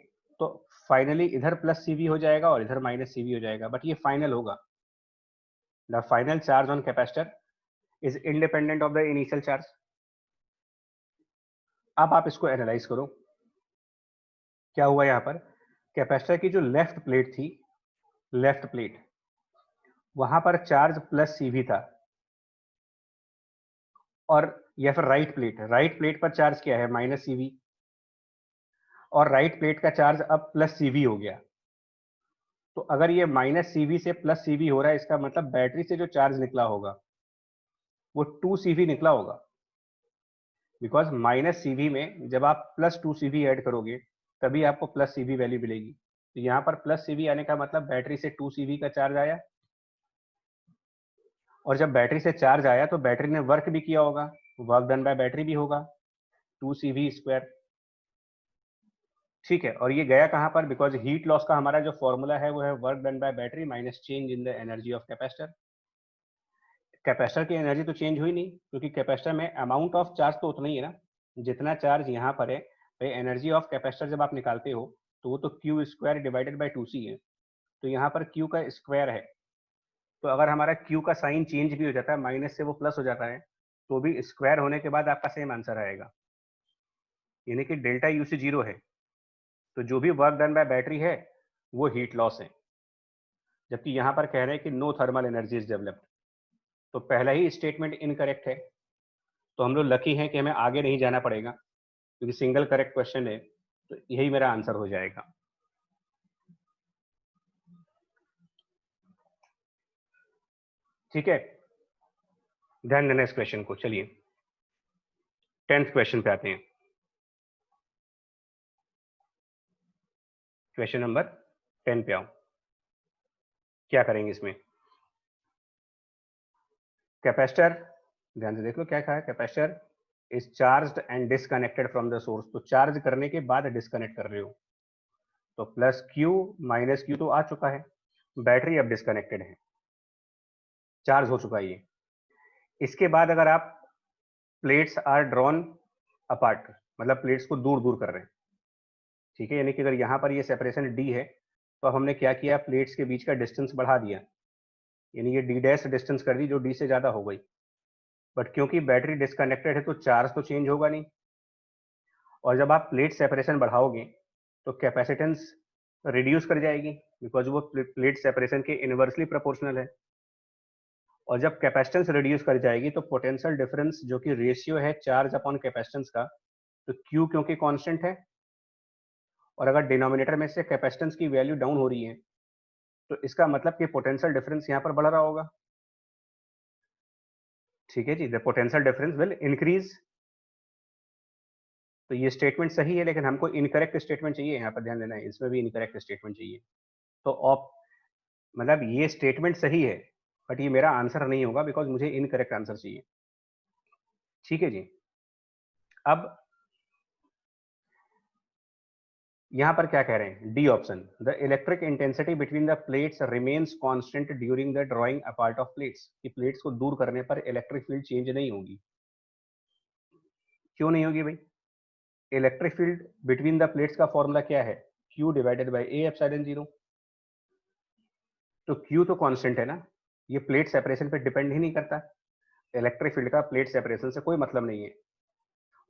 तो फाइनली इधर प्लस सीवी हो जाएगा और इधर माइनस सीवी हो जाएगा, बट ये फाइनल होगा। The final charge on capacitor is independent of the initial charge. अब आप इसको एनालाइज करो, क्या हुआ यहाँ पर। कैपेसिटर की जो लेफ्ट प्लेट थी, लेफ्ट प्लेट, वहां पर चार्ज प्लस सीवी था। और या फिर राइट प्लेट, राइट प्लेट पर चार्ज क्या है, माइनस सीवी। और राइट प्लेट का चार्ज अब प्लस सीवी हो गया। तो अगर ये माइनस सीवी से प्लस सीवी हो रहा है, इसका मतलब बैटरी से जो चार्ज निकला होगा वो 2 CV निकला होगा। बिकॉज माइनस सीवी में जब आप प्लस 2 CV ऐड करोगे तभी आपको प्लस सीवी वैल्यू मिलेगी। तो यहाँ पर प्लस सीवी आने का मतलब बैटरी से 2 CV का चार्ज आया। और जब बैटरी से चार्ज आया तो बैटरी ने वर्क भी किया होगा, वर्क डन बाय बैटरी भी होगा, 2CV²। ठीक है, और ये गया कहां पर, बिकॉज हीट लॉस का हमारा जो फॉर्मूला है वो है work done by battery minus change in the energy of capacitor. Capacitor की एनर्जी तो चेंज हुई नहीं, क्योंकि कैपेसिटर में अमाउंट ऑफ चार्ज तो उतना ही है ना जितना चार्ज यहाँ पर है। भाई एनर्जी ऑफ कैपेसिटर जब आप निकालते हो तो वो तो Q² डिवाइडेड बाई 2C है। तो यहाँ पर Q का स्क्वायर है। तो अगर हमारा Q का साइन चेंज भी हो जाता है, माइनस से वो प्लस हो जाता है, तो भी स्क्वायर होने के बाद आपका सेम आंसर आएगा, यानी कि डेल्टा UC 0 है। तो जो भी वर्क डन बाय बैटरी है वो हीट लॉस है। जबकि यहाँ पर कह रहे हैं कि no thermal energy is developed. तो पहला ही स्टेटमेंट इनकरेक्ट है। तो हम लोग लकी हैं कि हमें आगे नहीं जाना पड़ेगा, क्योंकि सिंगल करेक्ट क्वेश्चन है। तो यही मेरा आंसर हो जाएगा। ठीक है, ध्यान देना इस क्वेश्चन को। चलिए 10th क्वेश्चन पे आते हैं। क्वेश्चन नंबर 10 पे आओ। क्या करेंगे इसमें, कैपेसिटर, ध्यान से देख लो क्या कहा है, capacitor is charged and disconnected from the source. तो चार्ज करने के बाद डिस्कनेक्ट कर रहे हो, तो प्लस क्यू माइनस क्यू तो आ चुका है, बैटरी अब डिस्कनेक्टेड है, चार्ज हो चुका है ये। इसके बाद अगर आप प्लेट्स आर ड्रॉन अपार्ट, मतलब प्लेट्स को दूर दूर कर रहे हैं, ठीक है, यानी कि अगर यहाँ पर ये सेपरेशन डी है तो हमने क्या किया, प्लेट्स के बीच का डिस्टेंस बढ़ा दिया, यानी ये डी डैश डिस्टेंस कर दी जो डी से ज्यादा हो गई। बट क्योंकि बैटरी डिस्कनेक्टेड है तो चार्ज तो चेंज होगा नहीं। और जब आप प्लेट सेपरेशन बढ़ाओगे तो कैपेसिटेंस रिड्यूस कर जाएगी, बिकॉज वो प्लेट सेपरेशन के इनवर्सली प्रोपोर्शनल है। और जब कैपेसिटेंस रिड्यूस कर जाएगी तो पोटेंशियल डिफरेंस जो कि रेशियो है चार्ज अपॉन कैपेसिटेंस का, तो क्यू क्योंकि कांस्टेंट है, और अगर डिनोमिनेटर में से कैपेसिटेंस की वैल्यू डाउन हो रही है तो इसका मतलब कि पोटेंशियल डिफरेंस यहाँ पर बढ़ रहा होगा। ठीक है जी, the potential difference will increase. तो ये स्टेटमेंट सही है, लेकिन हमको इनकरेक्ट स्टेटमेंट चाहिए, यहाँ पर ध्यान देना है, इसमें भी इनकरेक्ट स्टेटमेंट चाहिए। तो ऑप मतलब ये स्टेटमेंट सही है, बट ये मेरा आंसर नहीं होगा, बिकॉज मुझे इनकरेक्ट आंसर चाहिए। ठीक है जी। अब यहां पर क्या कह रहे हैं, D option, the electric intensity between the plates remains constant during the drawing apart of plates, कि प्लेट्स को दूर करने पर इलेक्ट्रिक फील्ड चेंज नहीं होगी। क्यों नहीं होगी भाई? Electric field between the plates का फॉर्मूला क्या है, Q divided by A epsilon 0। तो Q तो कांस्टेंट है ना, ये प्लेट सेपरेशन पे डिपेंड ही नहीं करता। इलेक्ट्रिक फील्ड का प्लेट सेपरेशन से कोई मतलब नहीं है,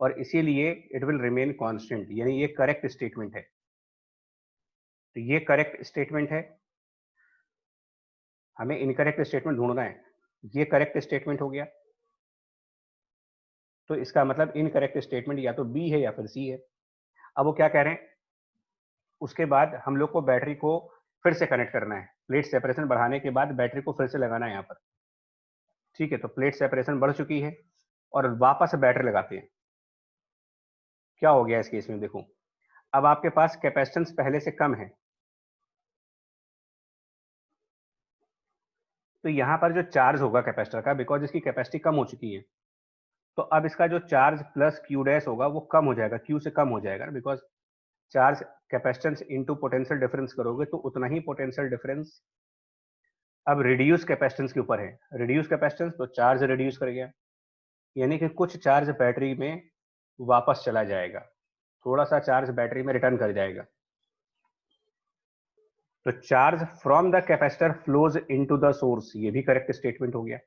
और इसीलिए इट विल रिमेन कांस्टेंट, यानी ये करेक्ट स्टेटमेंट है। तो ये करेक्ट स्टेटमेंट है, हमें इनकरेक्ट स्टेटमेंट ढूंढना है। ये करेक्ट स्टेटमेंट हो गया, तो इसका मतलब इनकरेक्ट स्टेटमेंट या तो बी है या फिर सी है। अब वो क्या कह रहे हैं, उसके बाद हम लोग को बैटरी को फिर से कनेक्ट करना है, प्लेट सेपरेशन बढ़ाने के बाद बैटरी को फिर से लगाना है यहाँ पर। ठीक है, तो प्लेट सेपरेशन बढ़ चुकी है और वापस बैटरी लगाते हैं। क्या हो गया इस केस में, देखो अब आपके पास कैपेसिटेंस पहले से कम है, तो यहाँ पर जो चार्ज होगा कैपेसिटर का, बिकॉज इसकी कैपेसिटी कम हो चुकी है, तो अब इसका जो चार्ज प्लस क्यू डैश होगा वो कम हो जाएगा, क्यू से कम हो जाएगा, because charge capacitance into potential difference करोगे तो उतना ही पोटेंशियल डिफरेंस अब रिड्यूस कैपेसिटेंस के ऊपर है। रिड्यूस कैपेसिटेंस तो चार्ज रिड्यूस कर गया, यानी कि कुछ चार्ज बैटरी में वापस चला जाएगा, थोड़ा सा चार्ज बैटरी में रिटर्न कर जाएगा। तो charge from the capacitor flows into the source, ये भी करेक्ट स्टेटमेंट हो गया।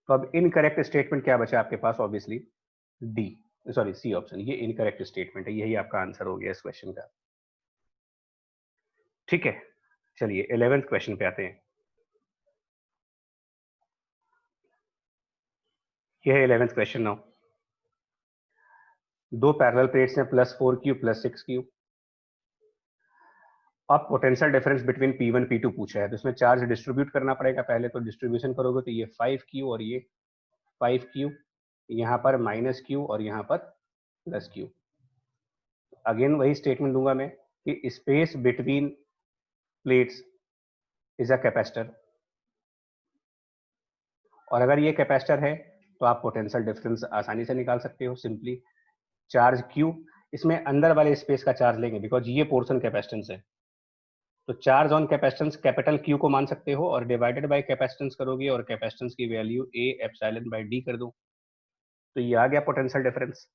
तो अब इनकरेक्ट स्टेटमेंट क्या बचा आपके पास, obviously D, sorry C option, ये इनकरेक्ट स्टेटमेंट है, यही आपका आंसर हो गया इस क्वेश्चन का। ठीक है, चलिए 11th क्वेश्चन पे आते हैं। यह है 11th क्वेश्चन। नाउ दो पैरेलल प्लेट्स हैं, +4Q +6Q। अब potential difference between P1 P2 पूछा है, तो इसमें चार्ज डिस्ट्रीब्यूट करना पड़ेगा पहले। तो डिस्ट्रीब्यूशन करोगे तो ये 5Q और ये 5Q, यहाँ पर -Q और यहाँ पर +Q। अगेन वही स्टेटमेंट दूंगा मैं कि space between plates is a capacitor, और अगर ये कैपेसिटर है तो आप पोटेंशियल डिफरेंस आसानी से निकाल सकते हो सिंपली। चार्ज Q, इसमें अंदर वाले स्पेस का चार्ज लेंगे बिकॉज ये पोर्शन कैपेसिटेंस है, तो charge on capacitance capital Q को मान सकते हो, और डिवाइडेड बाय कैपेसिटेंस करोगे और कैपेसिटेंस की value A epsilon bye D कर दो, तो ये आ गया पोटेंशियल डिफरेंस।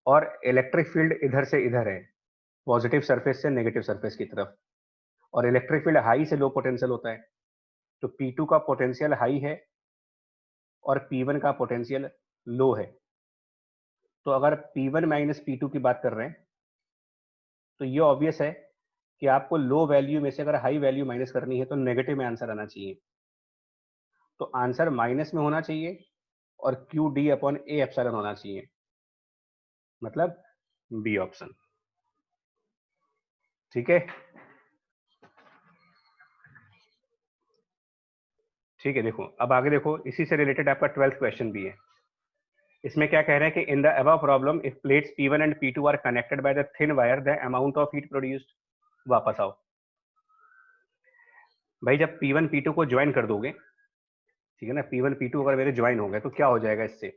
और इलेक्ट्रिक फील्ड इधर से इधर है, पॉजिटिव सरफेस से नेगेटिव सरफेस की तरफ, और इलेक्ट्रिक फील्ड हाई से लो पोटेंशियल होता है। तो P2 का पोटेंशियल हाई है और P1 का पोटेंशियल लो है। तो अगर P1 माइनस P2 की बात कर रहे हैं तो ये ऑब्वियस है कि आपको लो वैल्यू में से अगर हाई वैल्यू माइनस करनी है तो नेगेटिव में आंसर आना चाहिए। तो आंसर माइनस में होना चाहिए और QD/A एप्सिलॉन होना चाहिए, मतलब बी ऑप्शन। ठीक है, ठीक है। देखो अब आगे देखो, इसी से रिलेटेड आपका 12th क्वेश्चन भी है। इसमें क्या कह रहे हैं कि in the above problem if plates P1 and P2 are connected by the thin wire the amount of heat produced. वापस आओ भाई, जब P1 P2 को ज्वाइन कर दोगे, ठीक है ना, P1 P2 अगर मेरे ज्वाइन हो गए तो क्या हो जाएगा इससे,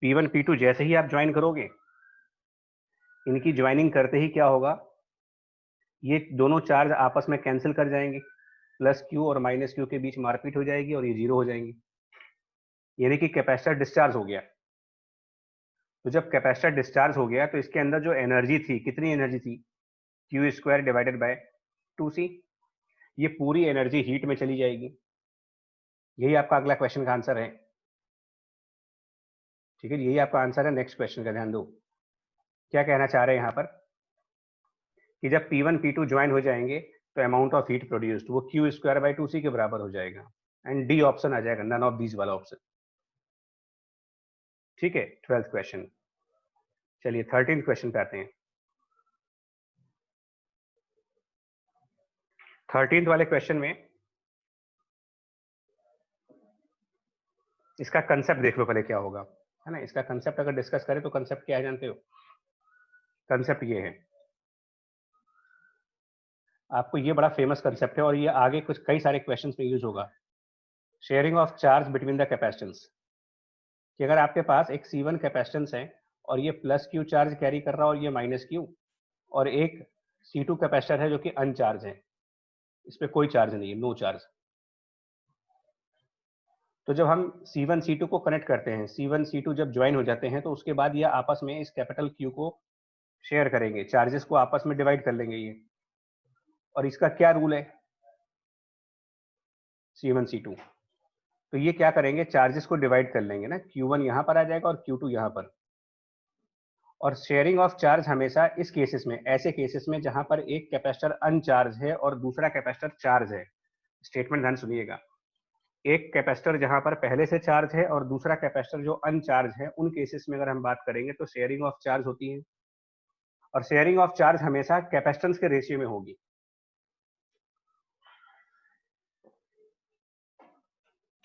P1 P2 जैसे ही आप ज्वाइन करोगे, इनकी ज्वाइनिंग करते ही क्या होगा, ये दोनों चार्ज आपस में कैंसिल कर जाएंगे, +Q और -Q के बीच मारपीट हो जाएगी और ये जीरो हो जाएंगी, यानी कि कैपेसिटर डिस्चार्ज हो गया। तो जब कैपेसिटर डिस्चार्ज हो गया तो इसके अंदर जो एनर्जी थी, कितनी एनर्जी थी, Q² डिवाइडेड बाय 2C, ये पूरी एनर्जी हीट में चली जाएगी। यही आपका अगला क्वेश्चन का आंसर है। ठीक है, यही आपका आंसर है नेक्स्ट क्वेश्चन का, ध्यान दो क्या कहना चाह रहे हैं यहाँ पर, कि जब P1 P2 ज्वाइन हो जाएंगे तो अमाउंट ऑफ हीट प्रोड्यूस्ड वो Q²/2C के बराबर हो जाएगा, एंड डी ऑप्शन आ जाएगा, नन ऑफ दीज वाला ऑप्शन। ठीक है, 12th क्वेश्चन। चलिए 13th क्वेश्चन पे आते हैं। 13th वाले क्वेश्चन में इसका कंसेप्ट देख लो पहले क्या होगा, है ना। इसका कंसेप्ट अगर डिस्कस करें तो कंसेप्ट क्या है जानते हो? कंसेप्ट ये है, आपको ये बड़ा फेमस कंसेप्ट है और ये आगे कुछ कई सारे क्वेश्चंस में यूज होगा। Sharing of charge between the capacitance, कि अगर आपके पास एक C1 कैपेसिटेंस है और ये प्लस क्यू चार्ज कैरी कर रहा है और ये माइनस क्यू, और एक C2 कैपेसिटर है जो कि अनचार्ज है, इस पे कोई चार्ज नहीं है, नो चार्ज। तो जब हम C1 C2 को कनेक्ट करते हैं, C1 C2 जब ज्वाइन हो जाते हैं तो उसके बाद ये आपस में इस कैपिटल Q को शेयर करेंगे, चार्जेस को आपस में डिवाइड कर लेंगे ये। और इसका क्या रूल है C1 C2? तो ये क्या करेंगे, चार्जेस को डिवाइड कर लेंगे ना, Q1 यहां पर आ जाएगा और Q2 यहां पर। और शेयरिंग ऑफ चार्ज हमेशा इस केसेस में, ऐसे केसेस में जहां पर एक कैपेसिटर अनचार्ज है और दूसरा कैपेसिटर चार्ज है, स्टेटमेंट ध्यान सुनिएगा, एक कैपेसिटर जहां पर पहले से चार्ज है और दूसरा कैपेसिटर जो अनचार्ज है, उन केसेस में अगर हम बात करेंगे तो शेयरिंग ऑफ चार्ज होती है। और शेयरिंग ऑफ चार्ज हमेशा कैपेसिटेंस के रेशियो में होगी,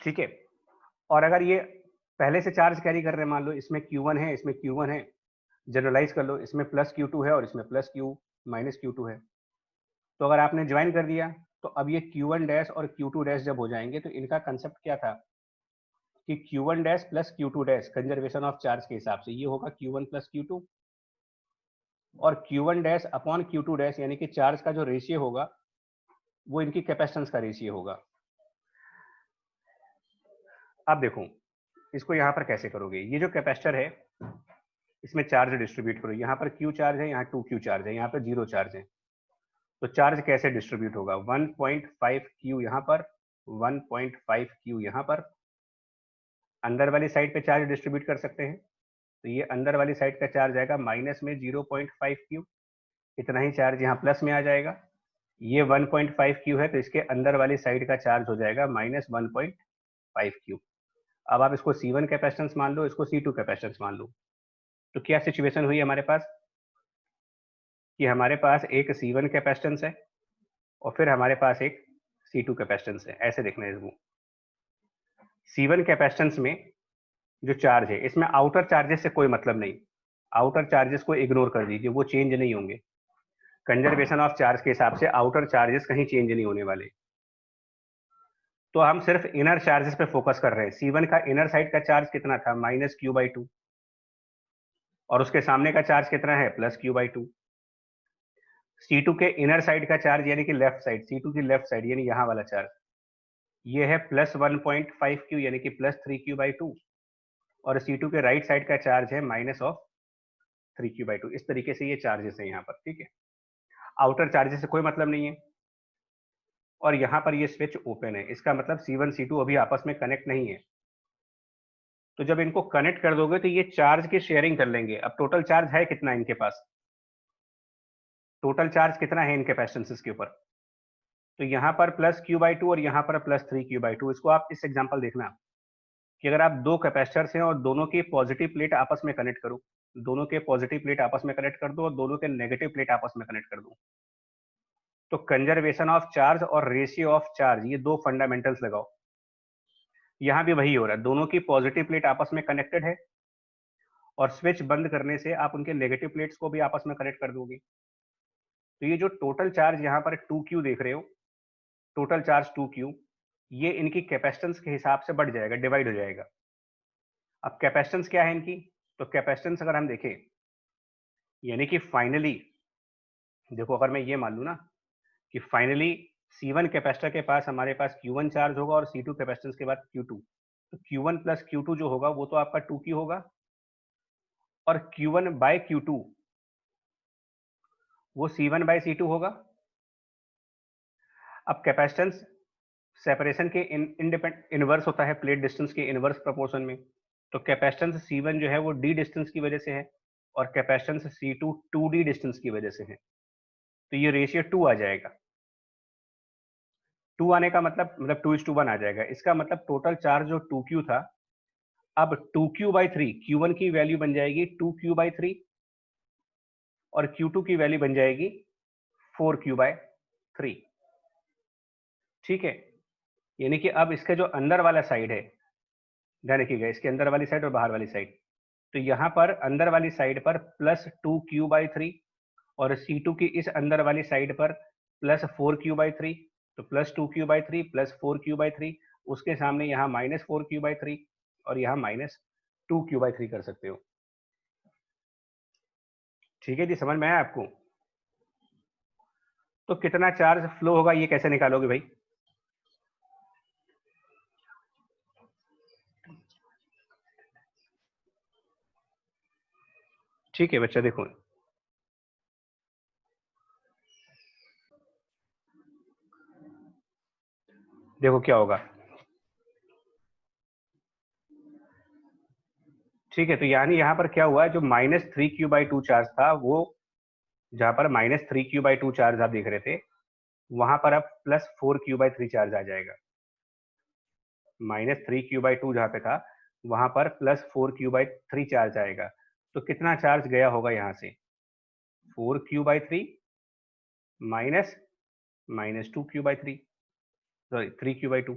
ठीक है। और अगर ये पहले से चार्ज कैरी कर रहे हैं, मान लो इसमें Q1 है, इसमें Q1 है, जनरलाइज कर लो, इसमें प्लस Q2 है और इसमें प्लस Q माइनस Q2 है, तो अगर आपने ज्वाइन कर दिया तो अब ये Q1 डैश और Q2 डैश जब हो जाएंगे तो इनका कंसेप्ट क्या था कि Q1 dash plus Q2 dash conservation of charge के हिसाब से ये होगा Q1 प्लस Q2, और Q1 dash upon Q2 dash यानी कि चार्ज का जो रेशियो होगा वो इनकी कैपेसिटेंस का रेशियो होगा। अब देखो इसको यहाँ पर कैसे करोगे, ये जो कैपेसिटर है इसमें चार्ज डिस्ट्रीब्यूट करो, यहाँ पर Q चार्ज है, यहाँ 2Q चार्ज है, यहाँ पर 0 चार्ज है, तो चार्ज कैसे डिस्ट्रीब्यूट होगा, 1.5 Q यहाँ पर, 1.5 Q यहाँ पर। अंदर वाली साइड पे चार्ज डिस्ट्रीब्यूट कर सकते हैं, तो ये अंदर वाली साइड का चार्ज आएगा माइनस में 0.5 Q, इतना ही चार्ज यहाँ प्लस में आ जाएगा। ये 1.5 Q है तो इसके अंदर वाली साइड का चार्ज हो जाएगा माइनस 1.5 Q। अब आप इसको C1 कैपेसिटेंस मान लो, इसको C2 कैपेसिटेंस मान लो, तो क्या सिचुएशन हुई हमारे पास कि हमारे पास एक C1 कैपेसिटेंस है और फिर हमारे पास एक C2 कैपेसिटेंस है। ऐसे देखना है इसको, C1 कैपेसिटेंस में जो चार्ज है इसमें आउटर चार्जेस से कोई मतलब नहीं, आउटर चार्जेस को इग्नोर कर दीजिए, वो चेंज नहीं होंगे। कंजर्वेशन ऑफ चार्ज के हिसाब से आउटर चार्जेस कहीं चेंज नहीं होने वाले, तो हम सिर्फ इनर चार्जेस पे फोकस कर रहे हैं। C1 का इनर साइड का चार्ज कितना था, माइनस Q/2, और उसके सामने का चार्ज कितना है, प्लस Q/2। C2 के इनर साइड का चार्ज यानी कि लेफ्ट साइड, C2 की लेफ्ट साइड यानी यहाँ वाला चार्ज, ये है प्लस 1.5 Q यानी कि प्लस 3Q/2, और C2 के राइट साइड का चार्ज है माइनस ऑफ 3Q/2। इस तरीके से ये चार्जेस है यहाँ पर, ठीक है। आउटर चार्जेस से कोई मतलब नहीं है, और यहाँ पर ये स्विच ओपन है, इसका मतलब C1 C2 अभी आपस में कनेक्ट नहीं है। तो जब इनको कनेक्ट कर दोगे तो ये चार्ज की शेयरिंग कर लेंगे। अब टोटल चार्ज है कितना इनके पास, टोटल चार्ज कितना है इन कैपेसिटेंसेस के ऊपर, तो यहाँ पर प्लस Q/2 और यहाँ पर प्लस 3Q/2। इसको आप इस एग्जांपल देखना कि अगर आप दो कैपेसिटर्स हैं और दोनों की पॉजिटिव प्लेट आपस में कनेक्ट करो, दोनों के पॉजिटिव प्लेट आपस में कनेक्ट कर दो और दोनों के नेगेटिव प्लेट आपस में कनेक्ट कर दो, तो कंजर्वेशन ऑफ चार्ज और रेशियो ऑफ चार्ज, ये दो फंडामेंटल्स लगाओ। यहां भी वही हो रहा है, दोनों की पॉजिटिव प्लेट आपस में कनेक्टेड है और स्विच बंद करने से आप उनके नेगेटिव प्लेट्स को भी आपस में कनेक्ट कर दोगे। तो ये जो टोटल चार्ज यहाँ पर 2Q देख रहे हो, टोटल चार्ज 2Q, ये इनकी कैपेसिटेंस के हिसाब से बढ़ जाएगा, डिवाइड हो जाएगा। अब कैपेसिटेंस क्या है इनकी, तो कैपेसिटेंस अगर हम देखें यानी कि फाइनली देखो, अगर मैं ये मान लूँ ना कि फाइनली C1 कैपेसिटर के पास हमारे पास Q1 चार्ज होगा और C2 कैपेसिटेंस के बाद Q2, तो Q1 प्लस Q2 जो होगा वो तो आपका 2Q होगा, और Q1 बाय Q2 वो C1 बाय C2 होगा। अब कैपेसिटेंस सेपरेशन के इनवर्स होता है प्लेट डिस्टेंस के इनवर्स प्रोपोर्शन में, तो कैपेसिटेंस C1 जो है वो D डिस्टेंस की वजह से है और कैपेसिटेंस C2 2D डिस्टेंस की वजह से है, तो ये रेशियो 2 आ जाएगा। 2 आने का मतलब 2:1 आ जाएगा। इसका मतलब टोटल चार्ज जो 2Q था, अब 2Q/3, Q1 की वैल्यू बन जाएगी 2Q/3 और Q2 की वैल्यू बन जाएगी 4Q/3। ठीक है, यानी कि अब इसका जो अंदर वाला साइड है, ध्यान रखिएगा, इसके अंदर वाली साइड और बाहर वाली साइड, तो यहाँ पर अंदर वाली साइड पर +2q/3 और C2 की इस अंदर वाली साइड पर +4q/3, तो +2q/3 +4q/3, उसके सामने यहाँ -4q/3 और यहाँ -2q/3 कर सकते हो। ठीक है जी, समझ में आया आपको? तो कितना चार्ज फ्लो होगा ये कैसे निकालोगे भाई? ठीक है बच्चा, देखो देखो क्या होगा। ठीक है, तो यानी यहाँ पर क्या हुआ है, जो -3q/2 चार्ज था, वो जहाँ पर -3q/2 चार्ज आप देख रहे थे, वहां पर अब +4q/3 चार्ज आ जाएगा। -3q/2 जहाँ पे था, वहां पर +4q/3 चार्ज आएगा। तो कितना चार्ज गया होगा यहाँ से? 4q/3 minus -2q/3, sorry 3q/2।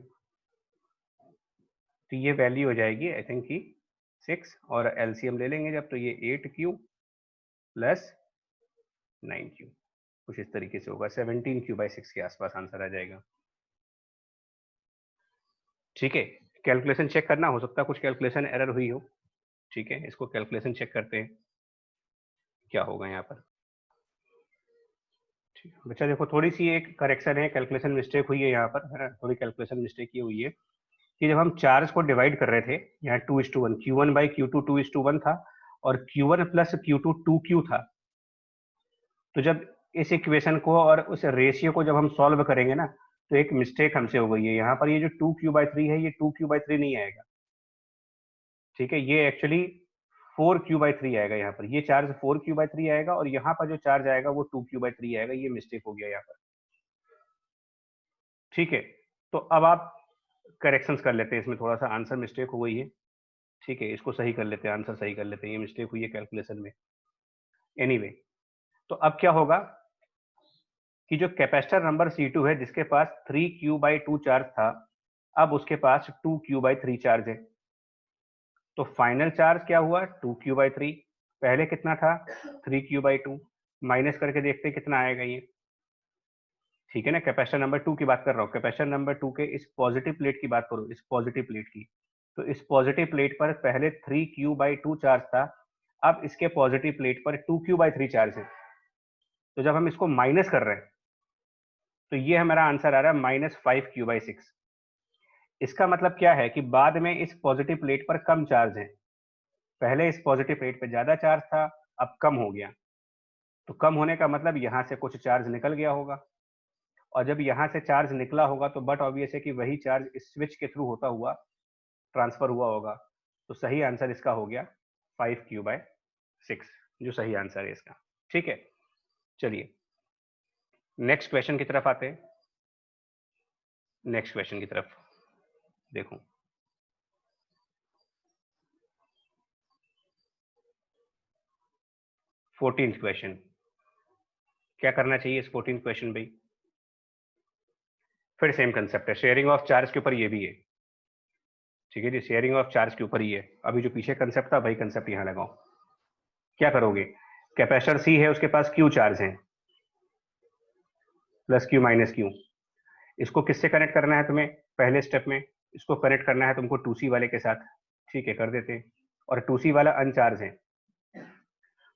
तो ये वैल्यू हो जाएगी आई थिंक कि 6, और एलसीएम ले लेंगे जब, तो ये 8q प्लस 9q, कुछ इस तरीके से होगा, 17q/6 के आसपास आंसर आ जाएगा। ठीक है, कैलकुलेशन चेक करना, हो सकता है कुछ कैलकुलेशन एरर हुई हो। ठीक है, इसको कैलकुलेशन चेक करते हैं क्या होगा यहाँ पर। ठीक है बच्चा, देखो थोड़ी सी एक करेक्शन है, कैलकुलेशन मिस्टेक हुई है यहाँ पर, है ना, थोड़ी कैलकुलेशन मिस्टेक ये हुई है कि जब हम चार्ज को डिवाइड कर रहे थे, यहाँ 2:1, Q1/Q2 2:1 था, और Q1 + Q2 2q था। तो जब इस इक्वेशन को और उस रेशियो को जब हम सॉल्व करेंगे ना, तो एक मिस्टेक हमसे हो गई है यहाँ पर, ये जो 2q/3 है, ये 2q/3 नहीं आएगा। ठीक है, ये एक्चुअली 4q/3 आएगा यहाँ पर, ये चार्ज 4q/3 आएगा, और यहाँ पर जो चार्ज आएगा वो 2q/3 आएगा। ये मिस्टेक हो गया यहाँ पर। ठीक है, तो अब आप करेक्शंस कर लेते हैं, इसमें थोड़ा सा आंसर मिस्टेक हो गई है। ठीक है, इसको सही कर लेते हैं, आंसर सही कर लेते हैं, ये मिस्टेक हुई है कैलकुलेशन में। एनीवे, तो अब क्या होगा कि जो कैपेसिटर नंबर C2 है, जिसके पास 3q/2 चार्ज था, अब उसके पास 2q/3 चार्ज है। तो फाइनल चार्ज क्या हुआ? 2q/3। पहले कितना था? 3q/2। माइनस करके देखते हैं कितना आएगा ये। ठीक है ना, कैपेसिटर नंबर 2 की बात कर रहा हूँ, कैपेसिटर नंबर 2 के इस पॉजिटिव प्लेट की बात करो, इस पॉजिटिव प्लेट की। तो इस पॉजिटिव प्लेट पर पहले 3q/2 चार्ज था, अब इसके पॉजिटिव प्लेट पर 2q/3 चार्ज है। तो जब हम इसको माइनस कर रहे हैं, तो ये हमारा आंसर आ रहा है -5q/6। इसका मतलब क्या है कि बाद में इस पॉजिटिव प्लेट पर कम चार्ज है, पहले इस पॉजिटिव प्लेट पर ज्यादा चार्ज था, अब कम हो गया। तो कम होने का मतलब यहाँ से कुछ चार्ज निकल गया होगा, और जब यहाँ से चार्ज निकला होगा तो बट ऑब्वियस है कि वही चार्ज इस स्विच के थ्रू होता हुआ ट्रांसफर हुआ होगा। तो सही आंसर इसका हो गया 5q/6, जो सही आंसर है इसका। ठीक है, चलिए नेक्स्ट क्वेश्चन की तरफ आते हैं। नेक्स्ट क्वेश्चन की तरफ देखो, 14th क्वेश्चन। क्या करना चाहिए इस 14th क्वेश्चन भाई? फिर सेम कंसेप्ट है, शेयरिंग ऑफ चार्ज के ऊपर ये भी है। ठीक है जी, शेयरिंग ऑफ चार्ज के ऊपर ही है। अभी जो पीछे कंसेप्ट था वही कंसेप्ट यहाँ लगाओ। क्या करोगे? कैपेसिटर सी है, उसके पास क्यू चार्ज है, +q -q। इसको किससे कनेक्ट करना है तुम्हें? पहले स्टेप में इसको कनेक्ट करना है तुमको 2c वाले के साथ। ठीक है, कर देते हैं। और 2c वाला अनचार्ज है,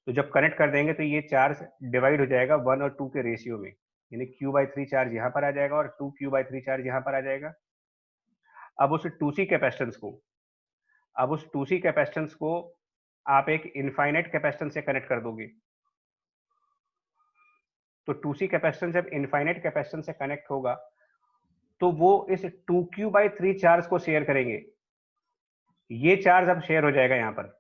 तो जब कनेक्ट कर देंगे तो ये चार्ज डिवाइड हो जाएगा 1 और 2 के रेशियो में, यानी q/3 चार्ज यहाँ पर आ जाएगा और 2q/3 चार्ज यहाँ पर आ जाएगा। अब उस 2c कैपेसिटेंस को अब उस 2c कैपेसिटेंस को आप एक इनफाइनाइट कैपेसिटेंस से कनेक्ट कर दोगे। तो 2c कैपेसिटेंस जब इनफाइनाइट कैपेसिटेंस से कनेक्ट होगा, तो वो इस 2q/3 चार्ज को शेयर करेंगे। ये चार्ज अब शेयर हो जाएगा यहाँ पर,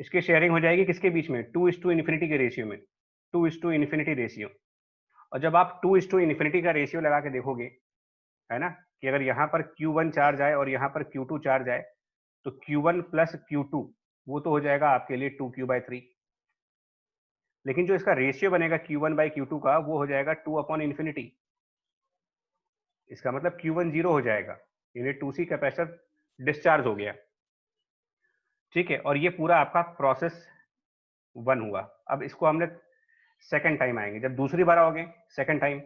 इसकी शेयरिंग हो जाएगी किसके बीच में? 2:∞ के रेशियो में, 2:∞ रेशियो। और जब आप 2:∞ का रेशियो लगा के देखोगे, है ना, कि अगर यहाँ पर Q1 चार्ज आए और यहाँ पर Q2 चार्ज आए, तो Q1 + Q2 वो तो हो जाएगा आपके लिए 2q/3। लेकिन जो इसका रेशियो बनेगा Q1/Q2 का, वो हो जाएगा 2/∞। इसका मतलब Q1 0 हो जाएगा, यानी 2C कैपेसिटर डिस्चार्ज हो गया। ठीक है, और ये पूरा आपका प्रोसेस 1 हुआ। अब इसको हमने सेकंड टाइम आएंगे, जब दूसरी बार आओगे सेकंड टाइम,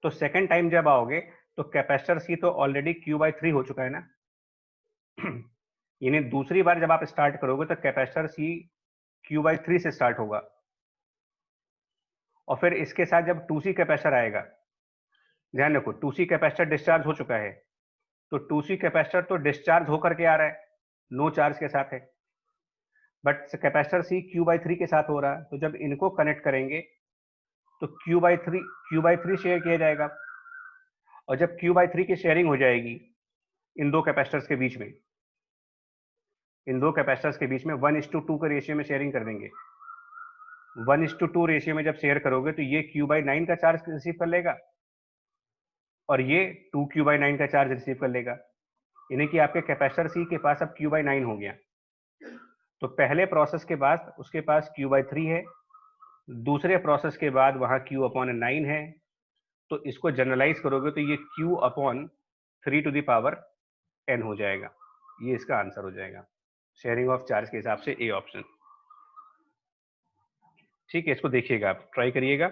तो सेकंड टाइम जब आओगे तो कैपेसिटर सी तो ऑलरेडी Q/3 हो चुका है ना। यानी दूसरी बार जब आप स्टार्ट करोगे तो कैपेसिटर सी Q/3 से स्टार्ट होगा, और फिर इसके साथ जब 2C कैपेसिटर आएगा, ध्यान रखो 2C कैपेसिटर डिस्चार्ज हो चुका है, तो 2C कैपेसिटर तो डिस्चार्ज होकर के आ रहा है, नो चार्ज के साथ है, बट कैपेसिटर सी Q/3 के साथ हो रहा है, तो जब इनको कनेक्ट करेंगे तो Q/3 शेयर किया जाएगा, और जब Q/3 की शेयरिंग हो जाएगी इन दो कैपेसिटर्स के बीच में, इन दो कैपेसिटर्स के बीच में 1:2 के रेशियो में शेयरिंग कर देंगे। 1:2 रेशियो में जब शेयर करोगे तो ये Q/9 का चार्ज रिसीव कर लेगा और ये 2Q/9 का चार्ज रिसीव कर लेगा, यानी कि आपके कैपेसिटर सी के पास अब Q/9 हो गया। तो पहले प्रोसेस के बाद उसके पास Q/3 है, दूसरे प्रोसेस के बाद वहां Q/9 है, तो इसको जनरलाइज करोगे तो ये Q/3n हो जाएगा। ये इसका आंसर हो जाएगा शेयरिंग ऑफ चार्ज के हिसाब से, ए ऑप्शन। ठीक है, इसको देखिएगा, आप ट्राई करिएगा,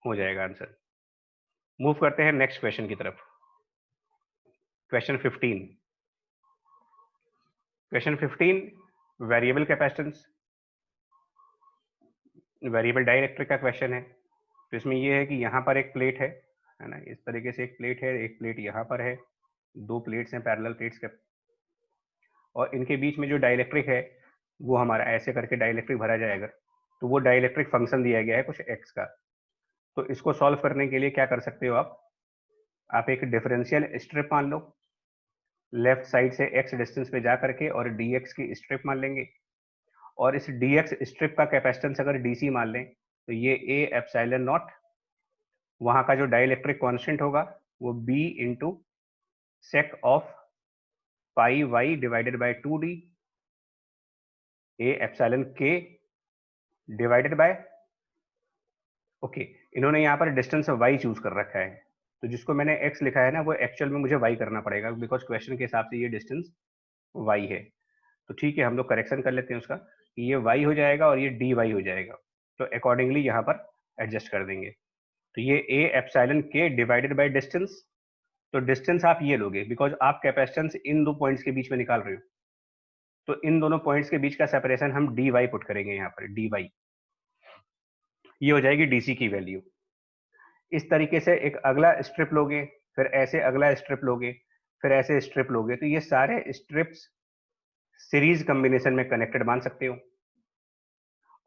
हो जाएगा आंसर। मूव करते हैं नेक्स्ट क्वेश्चन की तरफ। Question 15। Question 15 variable capacitance, variable dielectric का क्वेश्चन है। तो इसमें यह है कि यहाँ पर एक प्लेट है ना, इस तरीके से एक प्लेट है, एक प्लेट यहाँ पर है, दो प्लेट्स हैं पैरेलल प्लेट्स के, और इनके बीच में जो डाइलेक्ट्रिक है वो हमारा ऐसे करके डाइलेक्ट्रिक भरा जाएगा। तो वो डाइलेक्ट्रिक फंक्शन दिया गया है कुछ एक्स का। तो इसको सॉल्व करने के लिए क्या कर सकते हो आप एक डिफरेंशियल स्ट्रिप मान लो, लेफ्ट साइड से x डिस्टेंस पे जा करके और dx की स्ट्रिप मान लेंगे, और इस dx स्ट्रिप का कैपेसिटेंस अगर dc मान लें तो ये a एप्सिलॉन नॉट, वहां का जो डाइलेक्ट्रिक कांस्टेंट होगा वो b into sec of pi Y divided by 2d a epsilon k divided by, okay, इन्होंने यहाँ पर डिस्टेंस y चूज कर रखा है, तो जिसको मैंने x लिखा है ना वो एक्चुअल में मुझे y करना पड़ेगा, बिकॉज क्वेश्चन के हिसाब से ये डिस्टेंस y है। तो ठीक है, हम लोग करेक्शन कर लेते हैं उसका, कि ये y हो जाएगा और ये dy हो जाएगा, तो अकॉर्डिंगली यहाँ पर एडजस्ट कर देंगे। तो ये a epsilon k divided by distance, तो डिस्टेंस आप ये लोगे बिकॉज आप कैपेसिटेंस इन दो पॉइंट्स के बीच में निकाल रहे हो, तो इन दोनों पॉइंट्स के बीच का सेपरेशन हम dy पुट करेंगे यहाँ पर, dy, ये हो जाएगी डीसी की वैल्यू। इस तरीके से एक अगला स्ट्रिप लोगे, फिर ऐसे अगला स्ट्रिप लोगे, फिर ऐसे स्ट्रिप लोगे, तो ये सारे स्ट्रिप्स सीरीज कॉम्बिनेशन में कनेक्टेड मान सकते हो।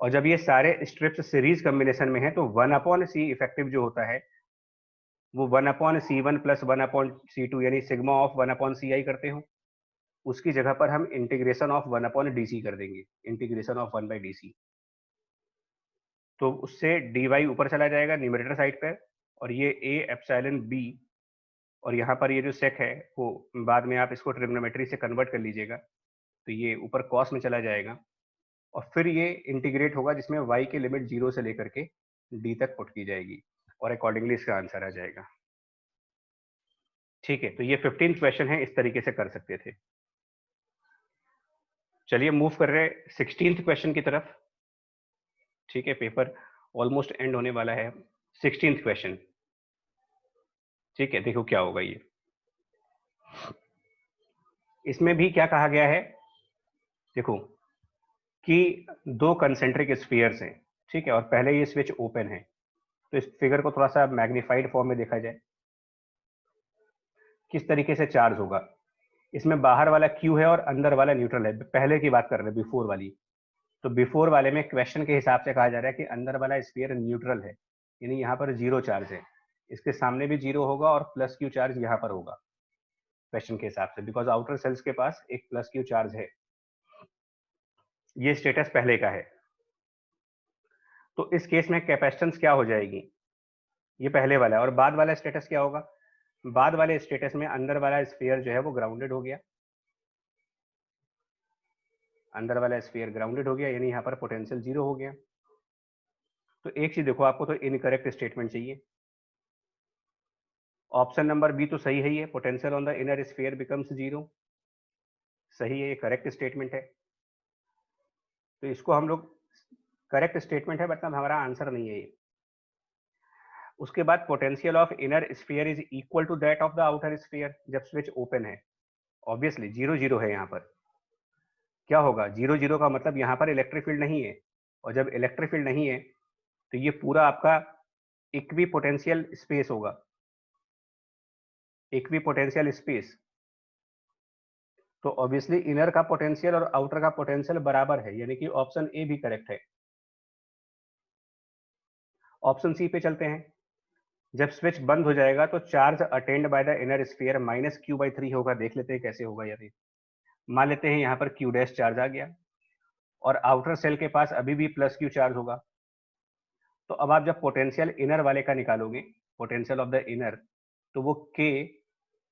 और जब ये सारे स्ट्रिप्स सीरीज कॉम्बिनेशन में है तो 1/c इफेक्टिव जो होता है वो 1/c1 प्लस 1/c2 यानी सिग्मा ऑफ 1/ci करते हो, उसकी जगह पर हम इंटीग्रेशन ऑफ 1/dc कर देंगे, इंटीग्रेशन ऑफ 1/dc। तो उससे dy ऊपर चला जाएगा न्यूमरेटर साइड पर, और ये a एप्सिलॉन b, और यहाँ पर ये जो सेक है वो बाद में आप इसको ट्रिग्नोमेट्री से कन्वर्ट कर लीजिएगा, तो ये ऊपर कॉस में चला जाएगा, और फिर ये इंटीग्रेट होगा जिसमें y की लिमिट 0 से लेकर के d तक पुट की जाएगी, और अकॉर्डिंगली इसका आंसर आ जाएगा। ठीक है, तो ये 15 क्वेश्चन है, इस तरीके से कर सकते थे। चलिए मूव कर रहे हैं 16th क्वेश्चन की तरफ। ठीक है, पेपर ऑलमोस्ट एंड होने वाला है। 16th क्वेश्चन, ठीक है, देखो क्या होगा ये। इसमें भी क्या कहा गया है, देखो कि दो कंसेंट्रिक स्फीयर्स हैं, ठीक है, और पहले ये स्विच ओपन है, तो इस फिगर को थोड़ा सा मैग्नीफाइड फॉर्म में देखा जाए, किस तरीके से चार्ज होगा। इसमें बाहर वाला Q है और अंदर वाला न्यूट्रल है, पहले की बात कर रहे हैं, बिफोर वाली। तो बिफोर वाले में क्वेश्चन के हिसाब से कहा जा रहा है कि अंदर वाला स्फीयर न्यूट्रल है, यानी यहाँ पर 0 चार्ज है, इसके सामने भी 0 होगा और प्लस Q चार्ज यहाँ पर होगा क्वेश्चन के हिसाब से, बिकॉज आउटर सेल्स के पास एक प्लस Q चार्ज है। ये स्टेटस पहले का है, तो इस केस में कैपेसिटेंस क्या हो जाएगी, ये पहले वाला है, और बाद वाला स्टेटस क्या होगा, बाद वाले स्टेटस में अंदर वाला स्फीयर जो है वो ग्राउंडेड हो गया, अंदर वाला स्फीयर ग्राउंडेड हो गया, यानी यहाँ पर पोटेंशियल 0 हो गया। तो एक चीज देखो, आपको तो इनकरेक्ट स्टेटमेंट चाहिए, ऑप्शन नंबर बी तो सही है, ये potential on the inner sphere becomes zero, सही है, ये करेक्ट स्टेटमेंट है। तो इसको हम लोग, करेक्ट स्टेटमेंट है मतलब हमारा आंसर नहीं है ये। उसके बाद potential of inner sphere is equal to that of the outer sphere, जब स्विच ओपन है, ऑब्वियसली 0 0 है यहाँ पर। क्या होगा 0 0 का मतलब यहाँ पर इलेक्ट्रिक फील्ड नहीं है, और जब इलेक्ट्रिक फील्ड नहीं है तो ये पूरा आपका इक्वी पोटेंशियल स्पेस होगा, इक्वी पोटेंशियल स्पेस। तो ऑब्वियसली इनर का पोटेंशियल और आउटर का पोटेंशियल बराबर है, यानी कि ऑप्शन ए भी करेक्ट है। ऑप्शन सी पे चलते हैं। जब स्विच बंद हो जाएगा तो charge attend by the inner sphere -q/3 होगा। देख लेते हैं कैसे होगा। यदि मान लेते हैं यहाँ पर q डैश चार्ज आ गया और आउटर सेल के पास अभी भी +q चार्ज होगा, तो अब आप जब पोटेंशियल इनर वाले का निकालोगे, पोटेंशियल ऑफ द इनर, तो वो k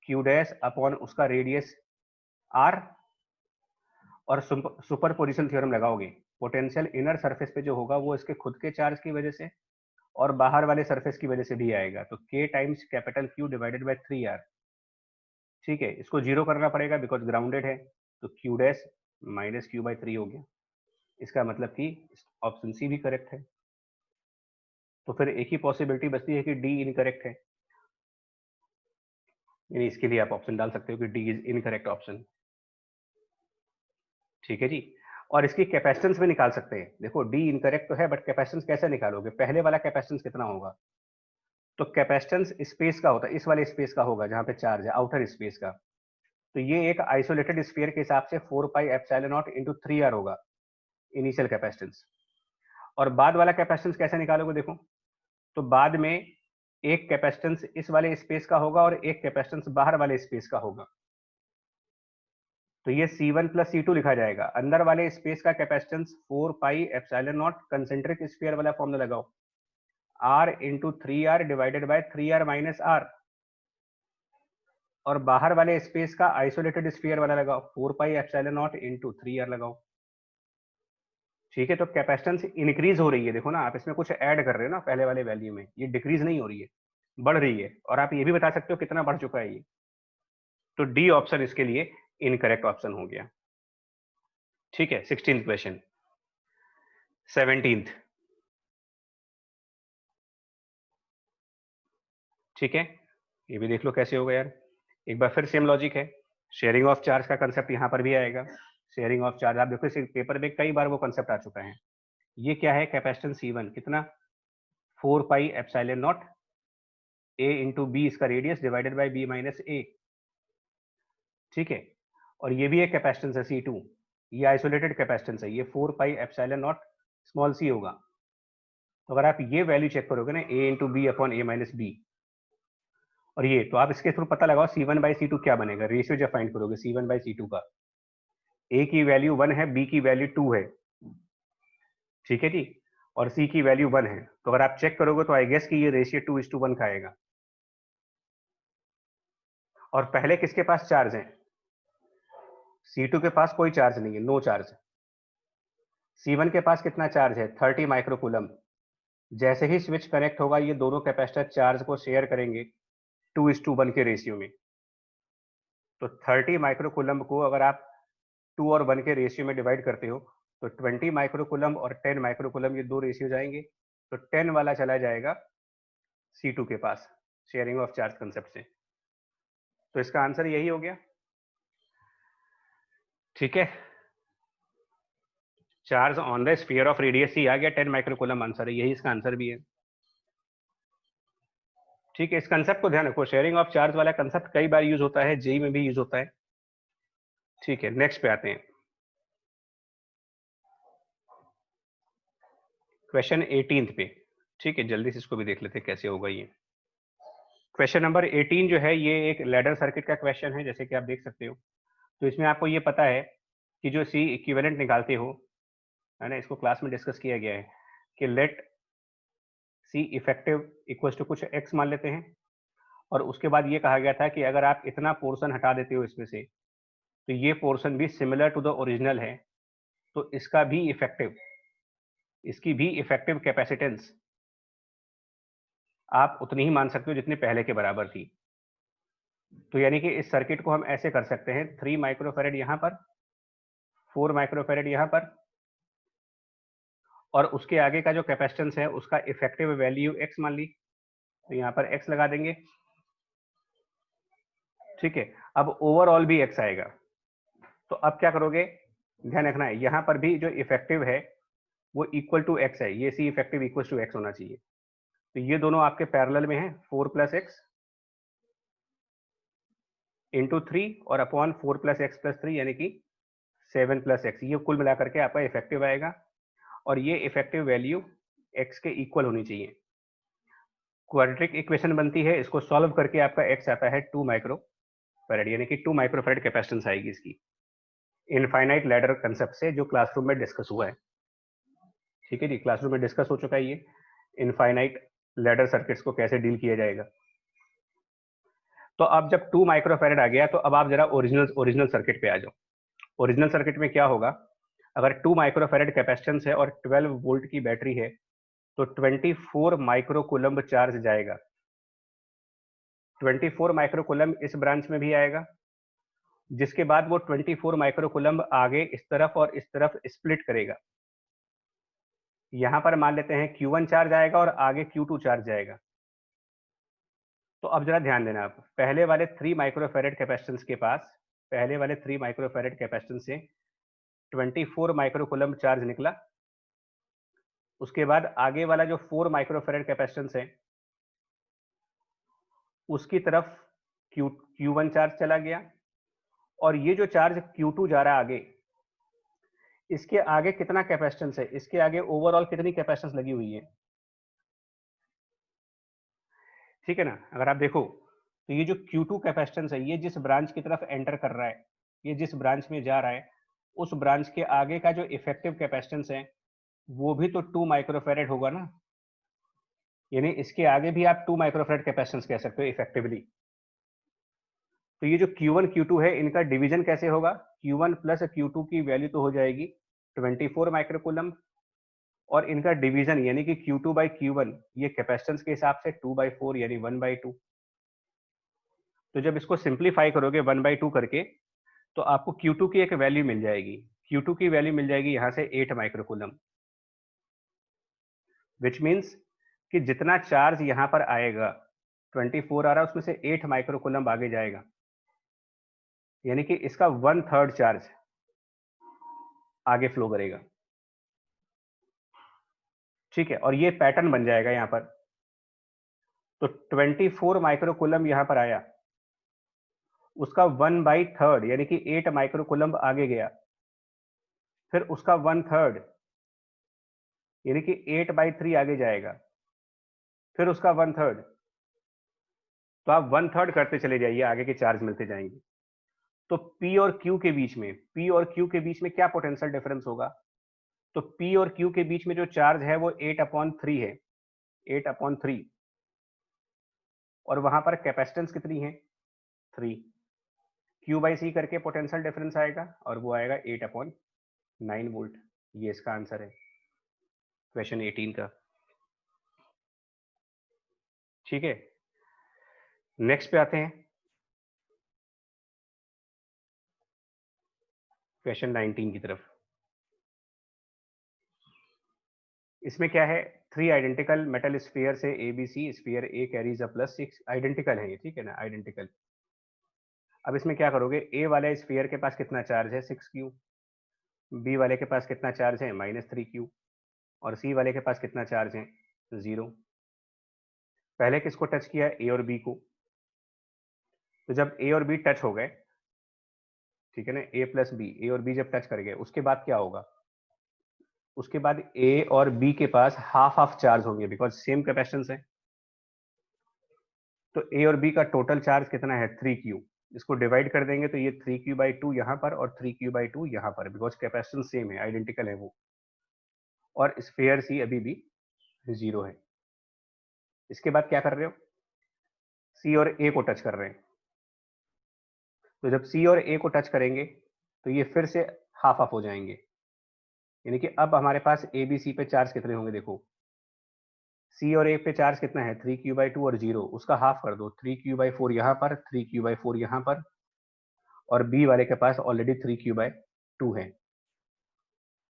q डैश अपॉन उसका रेडियस r, और सुपरपोजिशन थ्योरम लगाओगे, पोटेंशियल इनर सरफेस पे जो होगा वो इसके खुद के चार्ज की वजह से और बाहर वाले सरफेस की वजह से भी आएगा, तो k times capital Q divided by 3r। ठीक है, इसको जीरो करना पड़ेगा बिकॉज ग्राउंडेड है, तो q डैश -q/3 हो गया। इसका मतलब कि ऑप्शन सी भी करेक्ट है। तो फिर एक ही पॉसिबिलिटी बचती है कि डी इनकरेक्ट है, यानी इसके लिए आप ऑप्शन डाल सकते हो कि डी इज इनकरेक्ट ऑप्शन। ठीक है जी। और इसकी कैपेसिटेंस भी निकाल सकते हैं। देखो डी इनकरेक्ट तो है, बट कैपेसिटेंस कैसे निकालोगे? पहले वाला कैपेसिटेंस कितना होगा? तो कैपेसिटेंस स्पेस का होता है, इस वाले स्पेस का होगा जहां पे चार्ज है, आउटर स्पेस का। तो ये एक आइसोलेटेड स्फीयर के हिसाब से 4πε0 इंटू 3r होगा इनिशियल कैपेसिटेंस। और बाद वाला कैपेसिटेंस कैसे निकालोगे? देखो, तो बाद में एक कैपेसिटेंस इस वाले स्पेस का होगा और एक कैपेसिटेंस बाहर वाले स्पेस का होगा, तो ये C1 प्लस C2 लिखा जाएगा। अंदर वाले स्पेस का कैपेसिटेंस 4πε0 कंसेंट्रिक स्फीयर वाला फॉर्मूला लगाओ, r into 3r divided by 3r minus r, और बाहर वाले स्पेस का आइसोलेटेड स्फीयर वाला लगाओ, 4πε0 इंटू 3r लगाओ। ठीक है, तो कैपेसिटेंस इंक्रीज हो रही है। देखो ना, आप इसमें कुछ ऐड कर रहे हो ना पहले वाले वैल्यू में, ये डिक्रीज नहीं हो रही है, बढ़ रही है। और आप ये भी बता सकते हो कितना बढ़ चुका है ये। तो डी ऑप्शन इसके लिए इनकरेक्ट ऑप्शन हो गया। ठीक है, 16th क्वेश्चन। 17th। ठीक है, ये भी देख लो कैसे होगा यार। एक बार फिर सेम लॉजिक है, शेयरिंग ऑफ चार्ज का कंसेप्ट यहाँ पर भी आएगा। शेयरिंग ऑफ चार्ज, आप देखो इस पेपर में कई बार वो कंसेप्ट आ चुका है। ये क्या है? कैपेसिटेंस C1 कितना? 4πε0 a इंटू बी, इसका radius, divided by b minus A. ठीक है, और ये भी एक कैपेसिटेंस है C2, ये आइसोलेटेड कैपेसिटेंस है, ये 4πε0 स्मॉल c होगा। तो अगर आप ये वैल्यू चेक करोगे ना, a into B upon A minus B, और ये, तो आप इसके थ्रू पता लगाओ C1/C2 क्या बनेगा। रेशियो जब फाइंड करोगे C1/C2 का, a की वैल्यू 1 है, b की वैल्यू 2 है, ठीक है जी, और c की वैल्यू 1 है। तो अगर आप चेक करोगे तो आई गेस कि ये रेशियो 2:1 का आएगा। और पहले किसके पास चार्ज है? C2 के पास कोई चार्ज नहीं है, नो चार्ज। C1 के पास कितना चार्ज है? 30 माइक्रोकूलम। जैसे ही स्विच कनेक्ट होगा, ये दोनों कैपेसिटर चार्ज को शेयर करेंगे 2:1 के रेशियो में। तो 30 माइक्रोकूलम को अगर आप 2 और 1 के रेशियो में डिवाइड करते हो, तो 20 माइक्रोकूलम और 10 माइक्रोकूलम, ये दो रेशियो जाएंगे, तो 10 वाला चला जाएगा C2 के पास, शेयरिंग ऑफ चार्ज कंसेप्ट से। तो इसका आंसर यही हो गया। ठीक है, charge on the sphere of radius C आ गया, 10 माइक्रोकूलम आंसर है, यही इसका आंसर भी है। ठीक है, इस कंसेप्ट को ध्यान रखो, शेयरिंग ऑफ चार्ज वाला कंसेप्ट कई बार यूज होता है, जेई में भी यूज होता है। ठीक है, नेक्स्ट पे आते हैं, क्वेश्चन 18 पे। ठीक है, जल्दी से इसको भी देख लेते हैं कैसे होगा ये। क्वेश्चन नंबर 18 जो है, ये एक लैडर सर्किट का क्वेश्चन है, जैसे कि आप देख सकते हो। तो इसमें आपको ये पता है कि जो सी इक्विवेलेंट निकालते हो, है ना, इसको क्लास में डिस्कस किया गया है कि let C effective equal to कुछ एक्स मान लेते हैं, और उसके बाद ये कहा गया था कि अगर आप इतना पोर्शन हटा देते हो इसमें से, तो ये पोर्शन भी सिमिलर टू द ओरिजिनल है, तो इसका भी इफेक्टिव, इसकी भी इफेक्टिव कैपेसिटेंस आप उतनी ही मान सकते हो जितनी पहले के बराबर थी। तो यानी कि इस सर्किट को हम ऐसे कर सकते हैं, 3 माइक्रोफेरेड यहाँ पर, 4 माइक्रोफेरेड यहाँ पर, और उसके आगे का जो कैपेसिटेंस है उसका इफेक्टिव वैल्यू x मान ली, तो यहाँ पर x लगा देंगे। ठीक है, अब ओवरऑल भी x आएगा। तो अब क्या करोगे, ध्यान रखना है यहाँ पर भी जो इफेक्टिव है वो इक्वल टू x है, ये सी इफेक्टिव इक्वल टू x होना चाहिए। तो ये दोनों आपके पैरेलल में हैं, 4 प्लस एक्स इंटू 3 और अपॉन 4 प्लस एक्स प्लस 3 यानी कि 7 प्लस एक्स, ये कुल मिलाकर के आपका इफेक्टिव आएगा। और ये इफेक्टिव वैल्यू x के इक्वल होनी चाहिए। क्वाड्रेटिक इक्वेशन बनती है, इसको सॉल्व करके आपका x आता है 2 माइक्रोफैरेड, यानी कि 2 माइक्रोफैरेड कैपेसिटेंस आएगी इसकी, इनफाइनाइट लैडर कंसेप्ट से जो क्लासरूम में डिस्कस हुआ है। ठीक है जी, क्लासरूम में डिस्कस हो चुका है ये इनफाइनाइट लैडर सर्किट्स को कैसे डील किया जाएगा। तो अब जब 2 माइक्रोफैरेड आ गया, तो अब आप जरा ओरिजिनल सर्किट पे आ जाओ। ओरिजिनल सर्किट में क्या होगा, अगर 2 माइक्रोफैरेड कैपेसिटेंस है और 12 वोल्ट की बैटरी है, तो 24 माइक्रोकूलम्ब चार्ज जाएगा। 24 माइक्रोकूलम्ब इस ब्रांच में भी आएगा, जिसके बाद वो 24 माइक्रोकूलम्ब आगे इस तरफ और इस तरफ स्प्लिट करेगा। यहां पर मान लेते हैं Q1 चार्ज आएगा और आगे Q2 चार्ज जाएगा। तो अब जरा ध्यान देना, आप पहले वाले 3 माइक्रोफैरेड कैपेसिटेंस के पास, पहले वाले 3 माइक्रोफैरेड कैपेसिटेंस से 24 माइक्रोकूलम्ब चार्ज निकला। उसके बाद आगे वाला जो 4 माइक्रोफैरेड कैपेसिटेंस है उसकी तरफ Q1 चार्ज चला गया, और ये जो चार्ज Q2 जा रहा है आगे, इसके आगे कितना कैपेसिटेंस है, इसके आगे ओवरऑल कितनी कैपेसिटेंस लगी हुई है। ठीक है ना, अगर आप देखो तो ये जो Q2 कैपेसिटेंस है, ये जिस ब्रांच की तरफ एंटर कर रहा है, ये जिस ब्रांच में जा रहा है, उस ब्रांच के आगे का जो इफेक्टिव कैपेसिटेंस है वो भी तो 2 माइक्रोफैरेड होगा ना, यानी इसके आगे भी आप 2 माइक्रोफैरेड कैपेसिटेंस कह सकते हो इफेक्टिवली। तो ये जो Q1 Q2 है, इनका डिवीजन कैसे होगा, Q1 प्लस Q2 की वैल्यू तो हो जाएगी 24 माइक्रोकूलम्ब, और इनका डिवीजन यानी कि Q2 बाई Q1, ये कैपेसिटेंस के हिसाब से 2/4 यानी 1/2। तो जब इसको सिंप्लीफाई करोगे 1/2 करके, तो आपको Q2 की एक वैल्यू मिल जाएगी। Q2 की वैल्यू मिल जाएगी यहां से 8 माइक्रोकूलम, विच मीन्स कि जितना चार्ज यहां पर आएगा, 24 आ रहा है उसमें से 8 माइक्रोकूलम आगे जाएगा, यानी कि इसका 1/3 चार्ज आगे फ्लो करेगा। ठीक है, और ये पैटर्न बन जाएगा यहां पर। तो 24 माइक्रोकूलम यहां पर आया, उसका 1/3 यानी कि 8 माइक्रोकूलम आगे गया, फिर उसका 1/3 यानी कि 8/3 आगे जाएगा, फिर उसका 1/3। तो आप 1/3 करते चले जाइए, आगे के चार्ज मिलते जाएंगे। तो P और Q के बीच में, P और Q के बीच में क्या पोटेंशियल डिफरेंस होगा, तो P और Q के बीच में जो चार्ज है वो 8/3 है, 8/3, और वहां पर कैपेसिटेंस कितनी है, 3। Q/C करके पोटेंशियल डिफरेंस आएगा, और वो आएगा 8/9 वोल्ट। ये इसका आंसर है क्वेश्चन 18 का। ठीक है, नेक्स्ट पे आते हैं, क्वेश्चन 19 की तरफ। इसमें क्या है, 3 आइडेंटिकल मेटल स्फीयर से ABC, sphere A carries a +6, identical है ये, ठीक है ना, आइडेंटिकल। अब इसमें क्या करोगे, ए वाले स्फीयर के पास कितना चार्ज है, 6Q, बी वाले के पास कितना चार्ज है, -3Q, और सी वाले के पास कितना चार्ज है, 0। पहले किसको टच किया, ए और बी को। तो जब ए और बी टच हो गए, ठीक है ना, ए प्लस बी, ए और बी जब टच कर गए, उसके बाद क्या होगा, उसके बाद ए और बी के पास हाफ हाफ चार्ज होंगे, बिकॉज सेम कैपेसिटेंस है। तो ए और बी का टोटल चार्ज कितना है, 3Q। इसको डिवाइड कर देंगे तो ये 3Q/2 यहाँ पर और 3Q/2 यहाँ पर, बिकॉज कैपेसिटेंस सेम है, आइडेंटिकल है वो। और स्फीयर सी अभी भी 0 है। इसके बाद क्या कर रहे हो, सी और ए को टच कर रहे हैं। तो जब सी और ए को टच करेंगे तो ये फिर से हाफ हाफ हो जाएंगे, यानी कि अब हमारे पास ए बी सी पे चार्ज कितने होंगे, देखो सी और ए पे चार्ज कितना है 3q/2 और 0, उसका हाफ कर दो 3q/4 यहाँ पर, 3q/4 यहाँ पर, और बी वाले के पास ऑलरेडी 3q/2 है।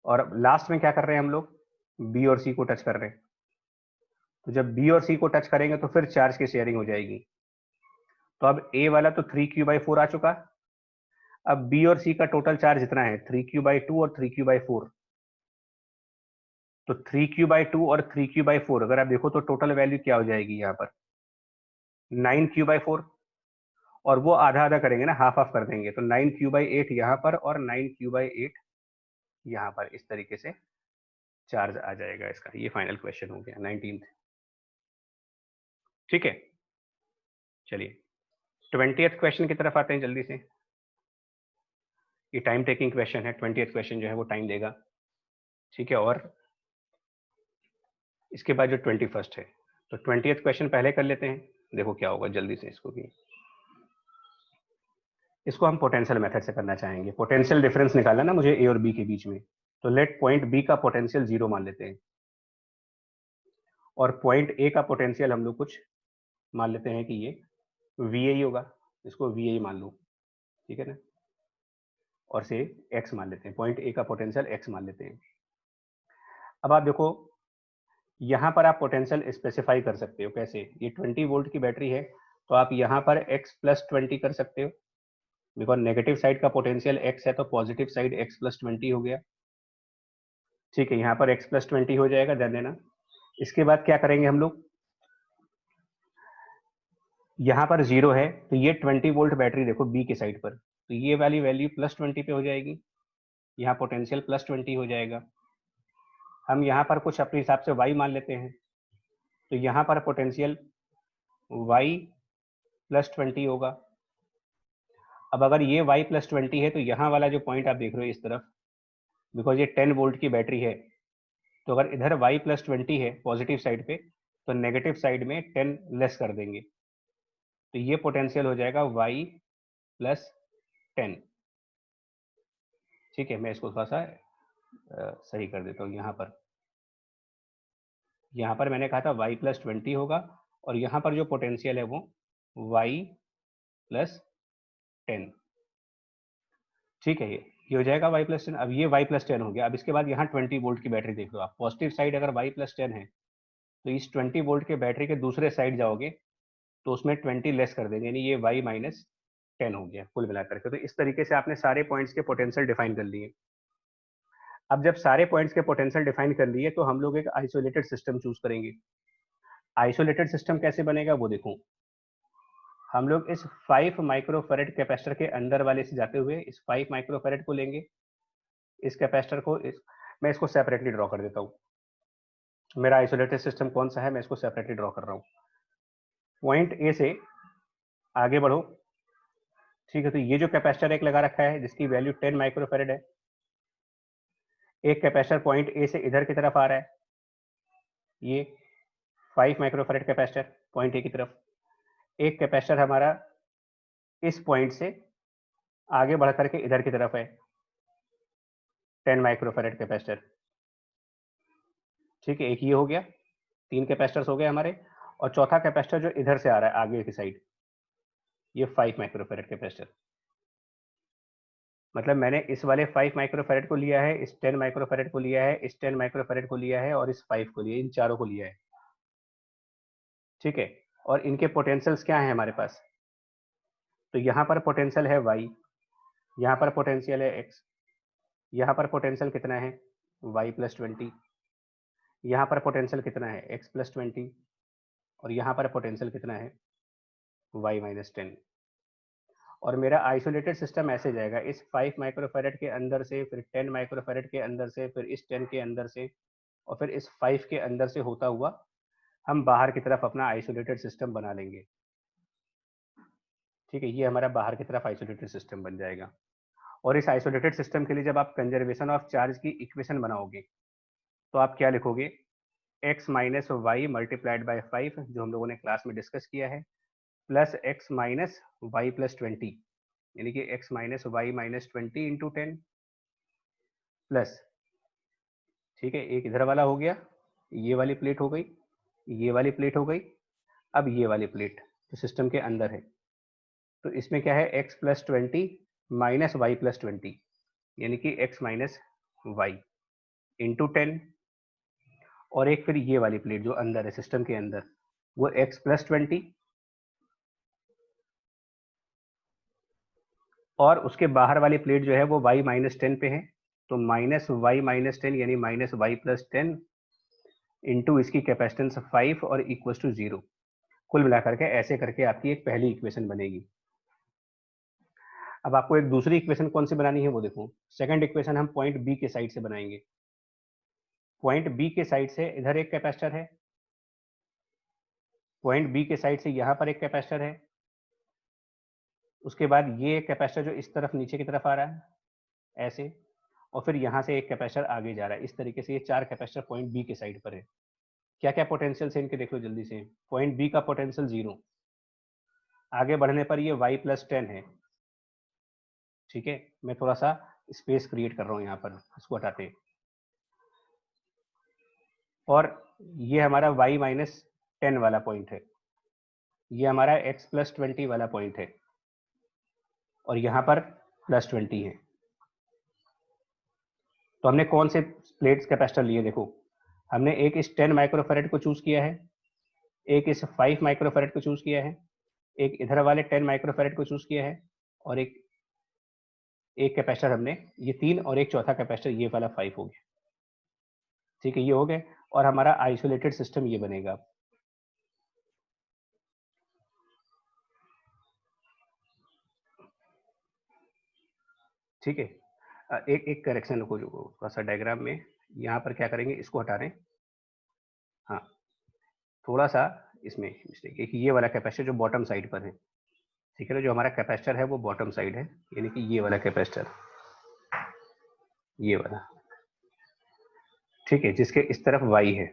और लास्ट में क्या कर रहे हैं हम लोग, बी और सी को टच कर रहे हैं। तो जब बी और सी को टच करेंगे तो फिर चार्ज की शेयरिंग हो जाएगी। तो अब ए वाला तो 3q/4 आ चुका, अब बी और सी का टोटल चार्ज इतना है 3q/2 और 3q/4। तो 3q/2 और 3q/4 अगर आप देखो तो टोटल वैल्यू क्या हो जाएगी यहाँ पर 9q/4, और वो आधा आधा करेंगे ना, हाफ हाफ कर देंगे, तो 9q/8 यहाँ पर और 9q/8 यहाँ पर, इस तरीके से चार्ज आ जाएगा इसका। ये फाइनल क्वेश्चन हो गया 19th। ठीक है, चलिए 20th क्वेश्चन की तरफ आते हैं जल्दी से। ये टाइम टेकिंग क्वेश्चन है, 20th क्वेश्चन जो है वो टाइम देगा। ठीक है, और इसके बाद जो 21st है, तो 20th क्वेश्चन पहले कर लेते हैं, देखो क्या होगा जल्दी से इसको भी। इसको हम पोटेंशियल मेथड से करना चाहेंगे। पोटेंशियल डिफरेंस निकालना ना मुझे ए और बी के बीच में, तो लेट पॉइंट बी का पोटेंशियल 0 मान लेते हैं, और पॉइंट ए का पोटेंशियल हम लोग कुछ मान लेते हैं कि ये वी आई होगा, इसको वी आई मान लो, ठीक है ना, और से एक्स मान लेते हैं, पॉइंट ए का पोटेंशियल एक्स मान लेते हैं। अब आप देखो यहाँ पर आप पोटेंशियल स्पेसिफाई कर सकते हो कैसे, ये 20 वोल्ट की बैटरी है, तो आप यहाँ पर x+20 कर सकते हो, बिकॉज नेगेटिव साइड का पोटेंशियल x है तो पॉजिटिव साइड x+20 हो गया। ठीक है, यहाँ पर x+20 हो जाएगा, ध्यान देना। इसके बाद क्या करेंगे हम लोग, यहाँ पर 0 है तो ये 20 वोल्ट बैटरी देखो बी के साइड पर, तो ये वाली वैल्यू +20 पे हो जाएगी, यहाँ पोटेंशियल +20 हो जाएगा। हम यहाँ पर कुछ अपने हिसाब से y मान लेते हैं, तो यहाँ पर पोटेंशियल y+20 होगा। अब अगर ये y+20 है तो यहाँ वाला जो पॉइंट आप देख रहे हो इस तरफ, बिकॉज ये 10 वोल्ट की बैटरी है, तो अगर इधर y+20 है पॉजिटिव साइड पे, तो नेगेटिव साइड में 10 लेस कर देंगे, तो ये पोटेंशियल हो जाएगा y+10। ठीक है, मैं इसको थोड़ा सा सही कर देता हूँ। यहाँ पर मैंने कहा था y+20 होगा, और यहाँ पर जो पोटेंशियल है वो y+10। ठीक है, ये हो जाएगा y+10। अब ये y+10 हो गया। अब इसके बाद यहाँ 20 वोल्ट की बैटरी देख लो आप, पॉजिटिव साइड अगर y+10 है तो इस 20 वोल्ट के बैटरी के दूसरे साइड जाओगे तो उसमें 20 लेस कर देंगे, यानी ये y-10 हो गया कुल मिलाकर के। तो इस तरीके से आपने सारे पॉइंट्स के पोटेंशियल डिफाइन कर लिए। अब जब सारे पॉइंट्स के पोटेंशियल डिफाइन कर लिए तो हम लोग एक आइसोलेटेड सिस्टम चूज करेंगे। आइसोलेटेड सिस्टम कैसे बनेगा वो देखो, हम लोग इस 5 माइक्रोफेरेड कैपेसिटर के अंदर वाले से जाते हुए इस 5 माइक्रोफेरेड को लेंगे, इस कैपेसिटर को मैं इसको सेपरेटली ड्रॉ कर देता हूँ। मेरा आइसोलेटेड सिस्टम कौन सा है, मैं इसको सेपरेटली ड्रॉ कर रहा हूँ। पॉइंट ए से आगे बढ़ो, ठीक है, तो ये जो कैपेसिटर एक लगा रखा है जिसकी वैल्यू 10 माइक्रोफेरेड है, एक कैपेसिटर पॉइंट ए से इधर की तरफ आ रहा है, ये 5 माइक्रोफेरेड कैपेसिटर पॉइंट ए की तरफ। एक कैपेसिटर हमारा इस पॉइंट से आगे बढ़ करके इधर की तरफ है, 10 माइक्रोफेरेड कैपेसिटर। ठीक है, एक ये हो गया, 3 कैपेसिटर्स हो गए हमारे, और चौथा कैपेसिटर जो इधर से आ रहा है आगे की साइड, ये 5 माइक्रोफेरेड कैपेसिटर। मतलब मैंने इस वाले 5 माइक्रोफेरेड को लिया है, इस 10 माइक्रोफेरेड को लिया है, इस 10 माइक्रोफेरेड को लिया है, और इस 5 को लिया है, इन चारों को लिया है। ठीक है, और इनके पोटेंशियल्स क्या है हमारे पास, तो यहाँ पर पोटेंशियल है y, यहाँ पर पोटेंशियल है x, यहाँ पर पोटेंशियल कितना है y+20, यहाँ पर पोटेंशियल कितना है x+20, और यहाँ पर पोटेंशियल कितना है y-10। और मेरा आइसोलेटेड सिस्टम ऐसे जाएगा, इस 5 माइक्रोफेरेड के अंदर से, फिर 10 माइक्रोफेरेड के अंदर से, फिर इस 10 के अंदर से, और फिर इस 5 के अंदर से होता हुआ हम बाहर की तरफ अपना आइसोलेटेड सिस्टम बना लेंगे। ठीक है, ये हमारा बाहर की तरफ आइसोलेटेड सिस्टम बन जाएगा। और इस आइसोलेटेड सिस्टम के लिए जब आप कंजर्वेशन ऑफ चार्ज की इक्वेशन बनाओगे तो आप क्या लिखोगे, x minus Y multiplied by 5, जो हम लोगों ने क्लास में डिस्कस किया है, प्लस x माइनस y+20, यानी कि x minus y-20 into 10 plus, ठीक है, एक इधर वाला हो गया, ये वाली प्लेट हो गई, ये वाली प्लेट हो गई। अब ये वाली प्लेट जो सिस्टम के अंदर है, तो इसमें क्या है, x plus 20 minus Y plus 20, यानी कि x माइनस वाई इंटू 10। और एक फिर ये वाली प्लेट जो अंदर है सिस्टम के अंदर, वो x प्लस 20, और उसके बाहर वाली प्लेट जो है वो y माइनस 10 पे है, तो माइनस वाई माइनस 10 यानी माइनस वाई प्लस 10 इंटू इसकी कैपेसिटेंस 5 और इक्वल टू 0। कुल मिलाकर के ऐसे करके आपकी एक पहली इक्वेशन बनेगी। अब आपको एक दूसरी इक्वेशन कौन सी बनानी है वो देखो। सेकंड इक्वेशन हम पॉइंट बी के साइड से बनाएंगे। पॉइंट बी के साइड से इधर एक कैपेसिटर है, पॉइंट बी के साइड से यहां पर एक कैपेसिटर है, उसके बाद ये कैपेसिटर जो इस तरफ नीचे की तरफ आ रहा है ऐसे, और फिर यहां से एक कैपेसिटर आगे जा रहा है। इस तरीके से ये 4 कैपेसिटर पॉइंट बी के साइड पर है। क्या क्या पोटेंशियल से इनके देख लो जल्दी से। पॉइंट बी का पोटेंशियल 0, आगे बढ़ने पर ये y प्लस 10 है। ठीक है, मैं थोड़ा सा स्पेस क्रिएट कर रहा हूँ यहाँ पर, इसको हटाते हैं। और ये हमारा y माइनस 10 वाला पॉइंट है, ये हमारा x प्लस 20 वाला पॉइंट है, और यहाँ पर प्लस 20 है। तो हमने कौन से प्लेट्स कैपेसिटर लिए देखो, हमने एक इस 10 माइक्रोफेरेड को चूज किया है, एक इस 5 माइक्रोफेरेड को चूज किया है, एक इधर वाले 10 माइक्रोफेरेड को चूज किया है, और एक कैपेसिटर हमने ये 3, और एक चौथा कैपेसिटर ये वाला 5 हो गया। ठीक है, ये हो गए, और हमारा आइसोलेटेड सिस्टम ये बनेगा। ठीक है, एक करेक्शन को जो थोड़ा सा डायग्राम में यहाँ पर क्या करेंगे, इसको हटा रहे हैं। हाँ, थोड़ा सा इसमें मिस्टेक है कि ये वाला कैपेसिटर जो बॉटम साइड पर है, ठीक है ना, जो हमारा कैपेसिटर है वो बॉटम साइड है, यानी कि ये वाला कैपेसिटर, ये वाला, ठीक है, जिसके इस तरफ वाई है।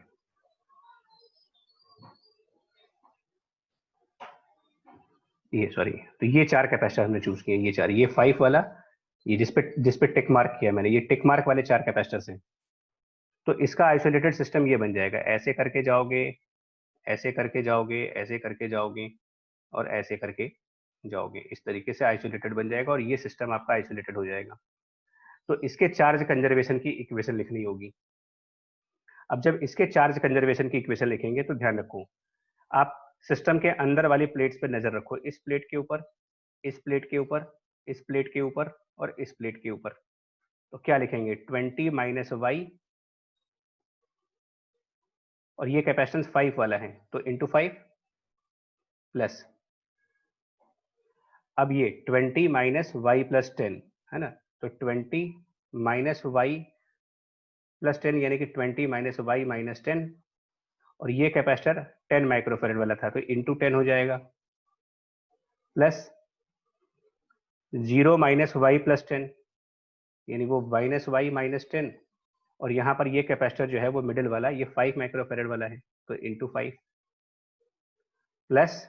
ये सॉरी, तो ये 4 कैपेसिटर हमने चूज किए, ये 4, ये 5 वाला, ये जिस पे टिक मार्क किया मैंने, ये टिक मार्क वाले 4 कैपेसिटर हैं। तो इसका आइसोलेटेड सिस्टम ये बन जाएगा। ऐसे करके जाओगे, ऐसे करके जाओगे, ऐसे करके जाओगे, और ऐसे करके जाओगे, इस तरीके से आइसोलेटेड बन जाएगा, और ये सिस्टम आपका आइसोलेटेड हो जाएगा। तो इसके चार्ज कंजर्वेशन की इक्वेशन लिखनी होगी। अब जब इसके चार्ज कंजर्वेशन की इक्वेशन लिखेंगे तो ध्यान रखो, आप सिस्टम के अंदर वाली प्लेट्स पर नजर रखो, इस प्लेट के ऊपर, इस प्लेट के ऊपर, इस प्लेट के ऊपर, और इस प्लेट के ऊपर। तो क्या लिखेंगे, 20 माइनस वाई, और ये कैपेसिटेंस 5 वाला है, तो इंटू 5 प्लस, अब ये 20 माइनस वाई प्लस 10 है ना, तो 20 माइनस वाई प्लस 10 यानी कि 20 माइनस वाई माइनस 10, और ये कैपेसिटर 10 माइक्रोफेरेड वाला था, तो इंटू 10 हो जाएगा, प्लस 0 माइनस वाई प्लस 10, यानी वो माइनस वाई माइनस 10, और यहाँ पर ये कैपेसिटर जो है वो मिडिल वाला, ये 5 माइक्रोफेरेड वाला है, तो इंटू 5, प्लस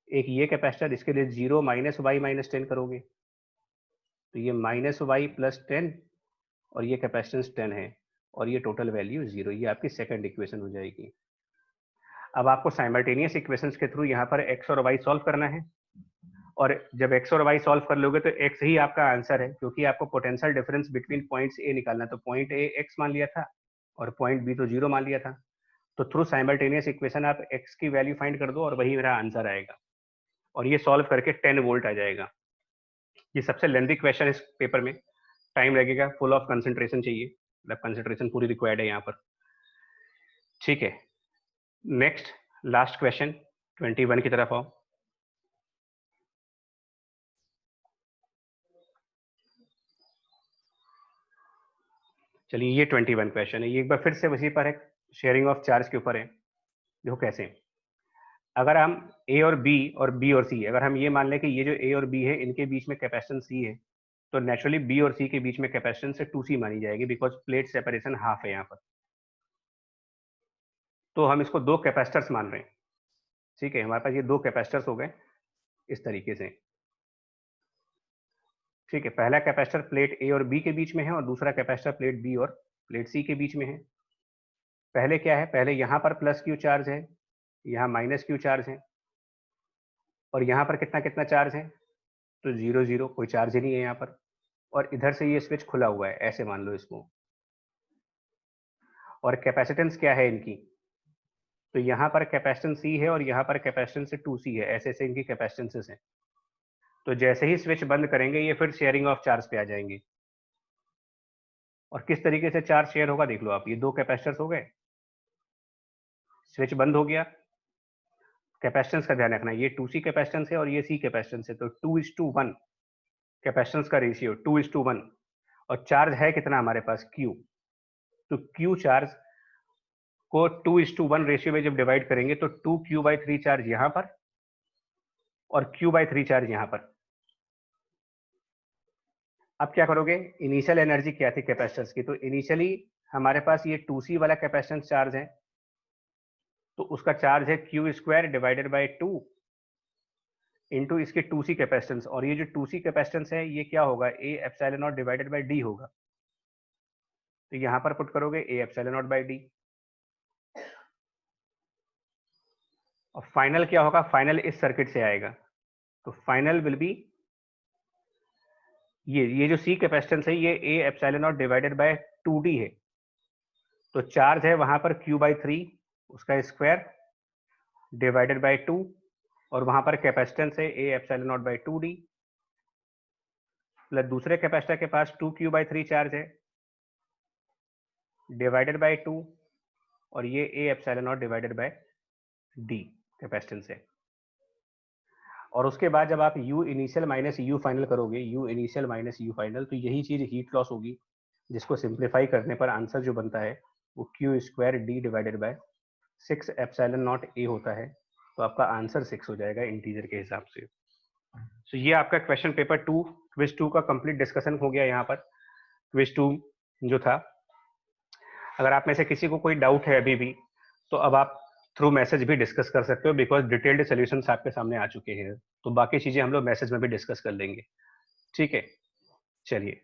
एक ये कैपेसिटर, इसके लिए 0 माइनस वाई माइनस 10 करोगे, तो ये माइनस वाई प्लस 10, और ये कैपेसिटेंस 10 है, और ये टोटल वैल्यू 0। ये आपकी सेकंड इक्वेशन हो जाएगी। अब आपको साइमल्टेनियस इक्वेशंस के थ्रू यहाँ पर x और y सॉल्व करना है, और जब x और y सॉल्व कर लोगे तो x ही आपका आंसर है, क्योंकि आपको potential difference between points A निकालना है। तो पॉइंट ए x मान लिया था, और पॉइंट बी तो 0 मान लिया था, तो थ्रू साइमल्टेनियस इक्वेशन आप x की वैल्यू फाइंड कर दो, और वही मेरा आंसर आएगा, और ये सॉल्व करके 10 वोल्ट आ जाएगा। ये सबसे लेंथी क्वेश्चन है इस पेपर में, टाइम लगेगा, फुल ऑफ कंसंट्रेशन चाहिए, मतलब कंसंट्रेशन पूरी रिक्वायर्ड है यहाँ पर। ठीक है, नेक्स्ट लास्ट क्वेश्चन 21 की तरफ आओ। चलिए, ये 21 क्वेश्चन है, ये एक बार फिर से उसी पर है, शेयरिंग ऑफ चार्ज के ऊपर है। देखो कैसे, अगर हम ए और बी और बी और सी, अगर हम ये मान लें कि ये जो ए और बी है इनके बीच में कैपेसिटेंस सी है, तो नेचुरली बी और सी के बीच में कैपेसिटेंस 2c मानी जाएगी, बिकॉज प्लेट सेपरेशन हाफ है यहाँ पर। तो हम इसको 2 कैपेसिटर्स मान रहे हैं। ठीक है, हमारे पास ये 2 कैपेसिटर्स हो गए इस तरीके से। ठीक है, पहला कैपेसिटर प्लेट ए और बी के बीच में है, और दूसरा कैपेसिटर प्लेट बी और प्लेट सी के बीच में है। पहले क्या है, पहले यहाँ पर प्लस क्यू चार्ज है, यहाँ माइनस क्यू चार्ज है, और यहाँ पर कितना कितना चार्ज है, तो 0 0, कोई चार्ज ही नहीं है यहाँ पर। और इधर से ये स्विच खुला हुआ है, ऐसे मान लो इसको। और कैपेसिटेंस क्या है इनकी, तो यहाँ पर कैपेसिटेंस C है और यहाँ पर कैपेसिटेंस 2C है, ऐसे ऐसे इनकी कैपेसिटेंसेस हैं। तो जैसे ही स्विच बंद करेंगे ये फिर शेयरिंग ऑफ चार्ज पे आ जाएंगे। और किस तरीके से चार्ज शेयर होगा देख लो आप, ये दो कैपेसिटर्स हो गए, स्विच बंद हो गया, कैपेसिटेंस का ध्यान रखना, ये 2C कैपेसिटेंस है और ये C कैपेसिटेंस है, तो 2:1 कैपेसिटेंस का रेशियो 2:1। और चार्ज है कितना हमारे पास, Q। तो Q चार्ज को 2:1 रेशियो में जब डिवाइड करेंगे तो 2Q/3 चार्ज यहाँ पर और Q/3 चार्ज यहाँ पर। अब क्या करोगे, इनिशियल एनर्जी क्या थी कैपेसिटर्स की, तो इनिशियली हमारे पास ये 2C वाला कैपेसिटेंस चार्ज है, तो उसका चार्ज है Q² डिवाइडेड बाई 2 इंटू इसके 2C कैपेसिटेंस। और ये जो 2C कैपेसिटेंस है ये क्या होगा, A epsilon not divided by D होगा। तो यहां पर पुट करोगे A epsilon not by D। और फाइनल क्या होगा, फाइनल इस सर्किट से आएगा, तो फाइनल विल बी ये जो C कैपेसिटेंस है ये A epsilon not divided by 2D है। तो चार्ज है वहां पर Q/3 उसका स्क्वायर डिवाइडेड बाय 2, और वहां पर कैपेसिटेंस है A epsilon not by 2D, plus दूसरे कैपेसिटर के पास 2Q/3 चार्ज है डिवाइडेड बाय 2, और ये A epsilon not divided by D capacitance है। और उसके बाद जब आप U initial minus U final करोगे, U initial minus U final, तो यही चीज हीट लॉस होगी, जिसको सिंप्लीफाई करने पर आंसर जो बनता है वो Q² D divided by 6 epsilon not A होता है। तो आपका आंसर 6 हो जाएगा इंटीजर के हिसाब से। तो ये आपका क्वेश्चन पेपर 2 क्विज 2 का कंप्लीट डिस्कशन हो गया यहाँ पर। क्विज 2 जो था, अगर आप में से किसी को कोई डाउट है अभी भी, तो अब आप थ्रू मैसेज भी डिस्कस कर सकते हो, बिकॉज डिटेल्ड सॉल्यूशंस आपके सामने आ चुके हैं। तो बाकी चीजें हम लोग मैसेज में भी डिस्कस कर लेंगे, ठीक है। चलिए।